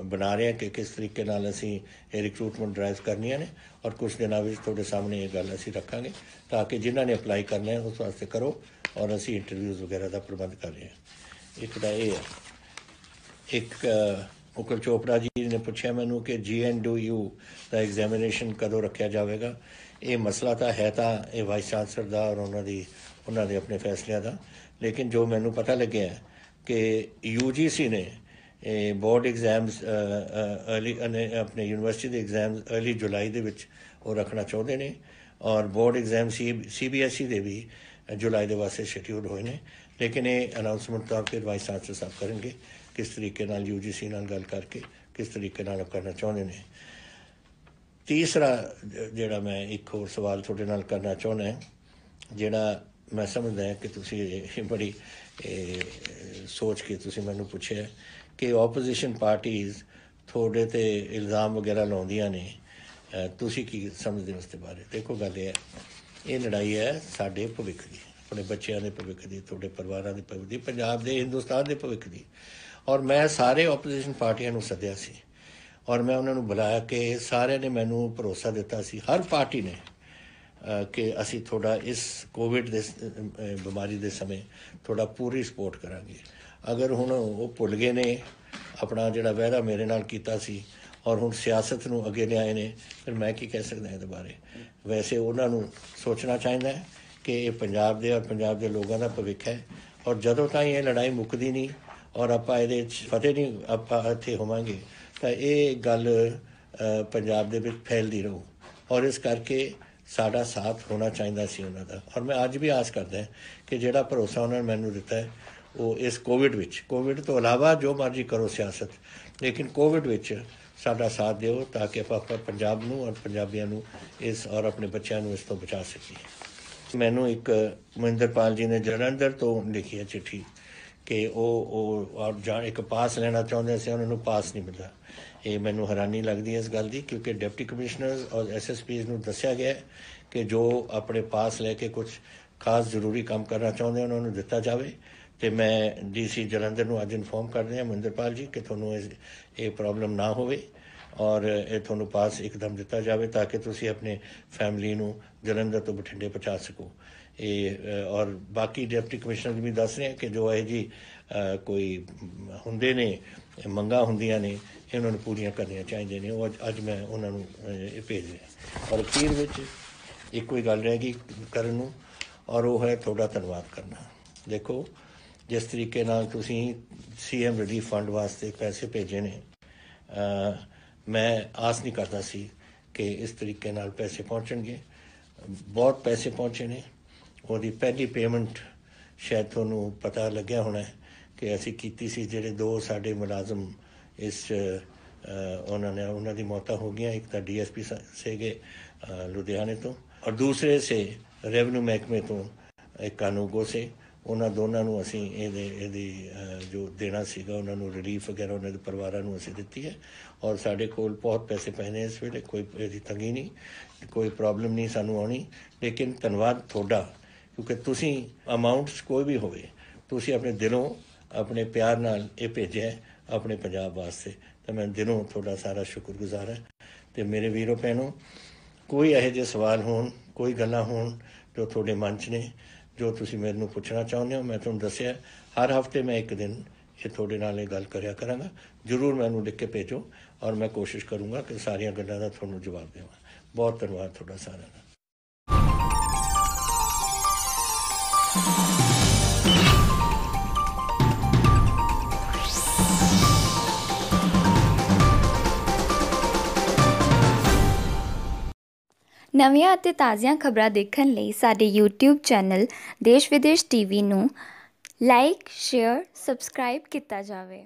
ਬਣਾ ਰਹੇ ਹਾਂ ਕਿ ਕਿਸ ਤਰੀਕੇ ਨਾਲ ਅਸੀਂ ਇਹ ਰਿਕਰੂਟਮੈਂਟ ਡਰਾਈਵ ਕਰਨੀਆਂ ਨੇ, ਔਰ ਕੁਛ ਦਿਨਾਂ ਵਿੱਚ ਤੁਹਾਡੇ ਸਾਹਮਣੇ ਇਹ ਗੱਲ ਅਸੀਂ ਰੱਖਾਂਗੇ ਤਾਂ ਕਿ ਜਿਨ੍ਹਾਂ ਨੇ ਅਪਲਾਈ ਕਰਨਾ ਹੈ ਉਸ ਵਾਸਤੇ ਕਰੋ, ਔਰ ਅਸੀਂ ਇੰਟਰਵਿਊਜ਼ ਵਗੈਰਾ ਦਾ ਪ੍ਰਬੰਧ ਕਰ ਰਹੇ ਹਾਂ। ਇੱਕ ਤਾਂ ਇਹ ਹੈ। ਇੱਕ ਮੁਕੁਲ ਚੋਪੜਾ ਜੀ ਨੇ ਪੁੱਛਿਆ ਮੈਨੂੰ ਕਿ GNDU ਦਾ ਐਗਜ਼ਾਮੀਨੇਸ਼ਨ ਕਦੋਂ ਰੱਖਿਆ ਜਾਵੇਗਾ। ਇਹ ਮਸਲਾ ਤਾਂ ਹੈ ਤਾਂ ਇਹ ਵਾਈਸ ਚਾਂਸਲਰ ਦਾ ਔਰ ਉਹਨਾਂ ਦੇ ਆਪਣੇ ਫੈਸਲਿਆਂ ਦਾ, ਲੇਕਿਨ ਜੋ ਮੈਨੂੰ ਪਤਾ ਲੱਗਿਆ ਕਿ UGC ਨੇ ਬੋਰਡ ਐਗਜ਼ਾਮਸ ਅਰਲੀ ਆਪਣੇ ਯੂਨੀਵਰਸਿਟੀ ਦੇ ਐਗਜ਼ਾਮਸ ਅਰਲੀ ਜੁਲਾਈ ਦੇ ਵਿੱਚ ਉਹ ਰੱਖਣਾ ਚਾਹੁੰਦੇ ਨੇ, ਔਰ ਬੋਰਡ ਐਗਜ਼ਾਮ CBSE ਦੇ ਵੀ ਜੁਲਾਈ ਦੇ ਵਾਸਤੇ ਸ਼ਡਿਊਲ ਹੋਏ ਨੇ, ਲੇਕਿਨ ਇਹ ਅਨਾਊਂਸਮੈਂਟ ਤਾਂ ਫਿਰ ਵਾਈਸ ਚਾਂਸਲਰ ਸਾਹਿਬ ਕਰਨਗੇ ਕਿਸ ਤਰੀਕੇ ਨਾਲ UGC ਨਾਲ ਗੱਲ ਕਰਕੇ ਕਿਸ ਤਰੀਕੇ ਨਾਲ ਕਰਨਾ ਚਾਹੁੰਦੇ ਨੇ। ਤੀਸਰਾ ਜਿਹੜਾ ਮੈਂ ਇੱਕ ਹੋਰ ਸਵਾਲ ਤੁਹਾਡੇ ਨਾਲ ਕਰਨਾ ਚਾਹੁੰਦਾ, ਜਿਹੜਾ ਮੈਂ ਸਮਝਦਾ ਕਿ ਤੁਸੀਂ ਬੜੀ ਸੋਚ ਕੇ ਤੁਸੀਂ ਮੈਨੂੰ ਪੁੱਛਿਆ ਕਿ ਆਪੋਜੀਸ਼ਨ ਪਾਰਟੀਜ਼ ਤੁਹਾਡੇ 'ਤੇ ਇਲਜ਼ਾਮ ਵਗੈਰਾ ਲਾਉਂਦੀਆਂ ਨੇ, ਤੁਸੀਂ ਕੀ ਸਮਝਦੇ ਹੋ ਉਸ ਦੇ ਬਾਰੇ। ਦੇਖੋ ਗੱਲ ਇਹ ਲੜਾਈ ਹੈ ਸਾਡੇ ਭਵਿੱਖ ਦੀ, ਆਪਣੇ ਬੱਚਿਆਂ ਦੇ ਭਵਿੱਖ ਦੀ, ਤੁਹਾਡੇ ਪਰਿਵਾਰਾਂ ਦੇ ਭਵਿੱਖ ਦੀ, ਪੰਜਾਬ ਦੇ ਹਿੰਦੁਸਤਾਨ ਦੇ ਭਵਿੱਖ ਦੀ। ਔਰ ਮੈਂ ਸਾਰੇ ਆਪੋਜੀਸ਼ਨ ਪਾਰਟੀਆਂ ਨੂੰ ਸੱਦਿਆ ਸੀ ਔਰ ਮੈਂ ਉਹਨਾਂ ਨੂੰ ਬੁਲਾਇਆ ਕਿ ਸਾਰਿਆਂ ਨੇ ਮੈਨੂੰ ਭਰੋਸਾ ਦਿੱਤਾ ਸੀ, ਹਰ ਪਾਰਟੀ ਨੇ, ਕਿ ਅਸੀਂ ਤੁਹਾਡਾ ਇਸ ਕੋਵਿਡ ਦੇ ਬਿਮਾਰੀ ਦੇ ਸਮੇਂ ਤੁਹਾਡਾ ਪੂਰੀ ਸਪੋਰਟ ਕਰਾਂਗੇ। ਅਗਰ ਹੁਣ ਉਹ ਭੁੱਲ ਗਏ ਨੇ ਆਪਣਾ ਜਿਹੜਾ ਵਾਅਦਾ ਮੇਰੇ ਨਾਲ ਕੀਤਾ ਸੀ ਔਰ ਹੁਣ ਸਿਆਸਤ ਨੂੰ ਅੱਗੇ ਲਿਆਏ ਨੇ, ਫਿਰ ਮੈਂ ਕੀ ਕਹਿ ਸਕਦਾ ਇਹਦੇ ਬਾਰੇ। ਵੈਸੇ ਉਹਨਾਂ ਨੂੰ ਸੋਚਣਾ ਚਾਹੀਦਾ ਹੈ ਕਿ ਇਹ ਪੰਜਾਬ ਦੇ ਔਰ ਪੰਜਾਬ ਦੇ ਲੋਕਾਂ ਦਾ ਭਵਿੱਖ ਹੈ, ਔਰ ਜਦੋਂ ਤਾਈਂ ਇਹ ਲੜਾਈ ਮੁੱਕਦੀ ਨਹੀਂ ਔਰ ਆਪਾਂ ਇਹਦੇ 'ਚ ਫਤਿਹ ਨਹੀਂ ਆਪਾਂ ਇੱਥੇ ਹੋਵਾਂਗੇ ਤਾਂ ਇਹ ਗੱਲ ਪੰਜਾਬ ਦੇ ਵਿੱਚ ਫੈਲਦੀ ਰਹੂ। ਔਰ ਇਸ ਕਰਕੇ ਸਾਡਾ ਸਾਥ ਹੋਣਾ ਚਾਹੀਦਾ ਸੀ ਉਹਨਾਂ ਦਾ। ਔਰ ਮੈਂ ਅੱਜ ਵੀ ਆਸ ਕਰਦਾ ਕਿ ਜਿਹੜਾ ਭਰੋਸਾ ਉਹਨਾਂ ਨੇ ਮੈਨੂੰ ਦਿੱਤਾ ਹੈ ਉਹ ਇਸ ਕੋਵਿਡ ਤੋਂ ਇਲਾਵਾ ਜੋ ਮਰਜ਼ੀ ਕਰੋ ਸਿਆਸਤ, ਲੇਕਿਨ ਕੋਵਿਡ ਵਿੱਚ ਸਾਡਾ ਸਾਥ ਦਿਓ ਤਾਂ ਕਿ ਆਪਾਂ ਪੰਜਾਬ ਨੂੰ ਔਰ ਪੰਜਾਬੀਆਂ ਨੂੰ ਇਸ ਔਰ ਆਪਣੇ ਬੱਚਿਆਂ ਨੂੰ ਇਸ ਤੋਂ ਬਚਾ ਸਕੀਏ। ਮੈਨੂੰ ਇੱਕ ਮਹਿੰਦਰਪਾਲ ਜੀ ਨੇ ਜਲੰਧਰ ਤੋਂ ਲਿਖੀ ਹੈ ਚਿੱਠੀ ਕਿ ਉਹ ਇੱਕ ਪਾਸ ਲੈਣਾ ਚਾਹੁੰਦੇ ਸੀ, ਉਹਨਾਂ ਨੂੰ ਪਾਸ ਨਹੀਂ ਮਿਲਦਾ। ਇਹ ਮੈਨੂੰ ਹੈਰਾਨੀ ਲੱਗਦੀ ਹੈ ਇਸ ਗੱਲ ਦੀ, ਕਿਉਂਕਿ ਡਿਪਟੀ ਕਮਿਸ਼ਨਰਸ ਔਰ SSPs ਨੂੰ ਦੱਸਿਆ ਗਿਆ ਕਿ ਜੋ ਆਪਣੇ ਪਾਸ ਲੈ ਕੇ ਕੁਝ ਖਾਸ ਜ਼ਰੂਰੀ ਕੰਮ ਕਰਨਾ ਚਾਹੁੰਦੇ ਉਹਨਾਂ ਨੂੰ ਦਿੱਤਾ ਜਾਵੇ। ਅਤੇ ਮੈਂ DC ਜਲੰਧਰ ਨੂੰ ਅੱਜ ਇਨਫੋਰਮ ਕਰ ਰਿਹਾ ਮਹਿੰਦਰਪਾਲ ਜੀ ਕਿ ਤੁਹਾਨੂੰ ਇਹ ਪ੍ਰੋਬਲਮ ਨਾ ਹੋਵੇ ਔਰ ਇਹ ਤੁਹਾਨੂੰ ਪਾਸ ਇੱਕਦਮ ਦਿੱਤਾ ਜਾਵੇ ਤਾਂ ਕਿ ਤੁਸੀਂ ਆਪਣੇ ਫੈਮਿਲੀ ਨੂੰ ਜਲੰਧਰ ਤੋਂ ਬਠਿੰਡੇ ਪਹੁੰਚਾ ਸਕੋ। ਇਹ ਔਰ ਬਾਕੀ ਡਿਪਟੀ ਕਮਿਸ਼ਨਰ ਵੀ ਦੱਸ ਰਹੇ ਕਿ ਜੋ ਇਹ ਜੀ ਕੋਈ ਹੁੰਦੇ ਨੇ ਮੰਗਾਂ ਹੁੰਦੀਆਂ ਨੇ ਇਹਨਾਂ ਨੂੰ ਪੂਰੀਆਂ ਕਰਨੀਆਂ ਚਾਹੀਦੀਆਂ ਨੇ, ਉਹ ਅੱਜ ਮੈਂ ਉਹਨਾਂ ਨੂੰ ਇਹ ਭੇਜ ਰਿਹਾ। ਔਰ ਅਖੀਰ ਵਿੱਚ ਇੱਕੋ ਹੀ ਗੱਲ ਰਹਿ ਗਈ ਕਰਨ ਨੂੰ, ਔਰ ਉਹ ਹੈ ਤੁਹਾਡਾ ਧੰਨਵਾਦ ਕਰਨਾ। ਦੇਖੋ ਜਿਸ ਤਰੀਕੇ ਨਾਲ ਤੁਸੀਂ CM ਰਿਲੀਫ ਫੰਡ ਵਾਸਤੇ ਪੈਸੇ ਭੇਜੇ ਨੇ, ਮੈਂ ਆਸ ਨਹੀਂ ਕਰਦਾ ਸੀ कि इस तरीके नाल पैसे पहुँचणगे। बहुत पैसे पहुँचे ने। ਉਹਦੀ ਪਹਿਲੀ ਪੇਮੈਂਟ शायद ਤੁਹਾਨੂੰ पता लग्या होना है कि ਅਸੀਂ ਕੀਤੀ ਸੀ। ਜਿਹੜੇ ਦੋ ਸਾਡੇ ਮੁਲਾਜ਼ਮ ਇਸ ਉਹਨਾਂ ਦੀ ਮੌਤਾਂ ਹੋ ਗਈਆਂ। ਇੱਕ ਤਾਂ DSP ਸੀਗੇ ਲੁਧਿਆਣੇ ਤੋਂ, ਔਰ ਦੂਸਰੇ ਸੇ ਰੈਵਨਿਊ ਮਹਿਕਮੇ ਤੋਂ ਇੱਕ ਕਾਨੂੰਗੋ ਸੇ। ਉਹਨਾਂ ਦੋਨਾਂ ਨੂੰ ਅਸੀਂ ਇਹਦੀ ਜੋ ਦੇਣਾ ਸੀਗਾ ਉਹਨਾਂ ਨੂੰ ਰਿਲੀਫ ਵਗੈਰਾ ਉਹਨਾਂ ਦੇ ਪਰਿਵਾਰਾਂ ਨੂੰ ਅਸੀਂ ਦਿੱਤੀ ਹੈ। ਔਰ ਸਾਡੇ ਕੋਲ ਬਹੁਤ ਪੈਸੇ ਪਏ ਨੇ ਇਸ ਵੇਲੇ, ਕੋਈ ਇਹਦੀ ਤੰਗੀ ਨਹੀਂ, ਕੋਈ ਪ੍ਰੋਬਲਮ ਨਹੀਂ ਸਾਨੂੰ ਆਉਣੀ। ਲੇਕਿਨ ਧੰਨਵਾਦ ਤੁਹਾਡਾ, ਕਿਉਂਕਿ ਤੁਸੀਂ ਅਮਾਊਂਟਸ ਕੋਈ ਵੀ ਹੋਵੇ, ਤੁਸੀਂ ਆਪਣੇ ਦਿਲੋਂ ਆਪਣੇ ਪਿਆਰ ਨਾਲ ਇਹ ਭੇਜਿਆ ਆਪਣੇ ਪੰਜਾਬ ਵਾਸਤੇ, ਤਾਂ ਮੈਂ ਦਿਲੋਂ ਤੁਹਾਡਾ ਸਾਰਾ ਸ਼ੁਕਰਗੁਜ਼ਾਰ ਹੈ। ਅਤੇ ਮੇਰੇ ਵੀਰੋ ਭੈਣੋ, ਕੋਈ ਇਹੋ ਜਿਹੇ ਸਵਾਲ ਹੋਣ, ਕੋਈ ਗੱਲਾਂ ਹੋਣ ਜੋ ਤੁਹਾਡੇ ਮਨ 'ਚ ਨੇ, ਜੋ ਤੁਸੀਂ ਮੈਨੂੰ ਪੁੱਛਣਾ ਚਾਹੁੰਦੇ ਹੋ, ਮੈਂ ਤੁਹਾਨੂੰ ਦੱਸਿਆ ਹਰ ਹਫ਼ਤੇ ਮੈਂ ਇੱਕ ਦਿਨ ਇਹ ਤੁਹਾਡੇ ਨਾਲ ਇਹ ਗੱਲ ਕਰਿਆ ਕਰਾਂਗਾ। ਜ਼ਰੂਰ ਮੈਨੂੰ ਲਿਖ ਕੇ ਭੇਜੋ ਔਰ ਮੈਂ ਕੋਸ਼ਿਸ਼ ਕਰੂੰਗਾ ਕਿ ਸਾਰੀਆਂ ਗੱਲਾਂ ਦਾ ਤੁਹਾਨੂੰ ਜਵਾਬ ਦੇਵਾਂ। ਬਹੁਤ ਧੰਨਵਾਦ ਤੁਹਾਡਾ ਸਾਰਿਆਂ ਦਾ। ਨਵੀਆਂ ਅਤੇ ਤਾਜ਼ੀਆਂ ਖਬਰਾਂ ਦੇਖਣ ਲਈ ਸਾਡੇ YouTube ਚੈਨਲ ਦੇਸ਼ ਵਿਦੇਸ਼ TV ਨੂੰ ਲਾਈਕ, ਸ਼ੇਅਰ, ਸਬਸਕ੍ਰਾਈਬ ਕੀਤਾ ਜਾਵੇ।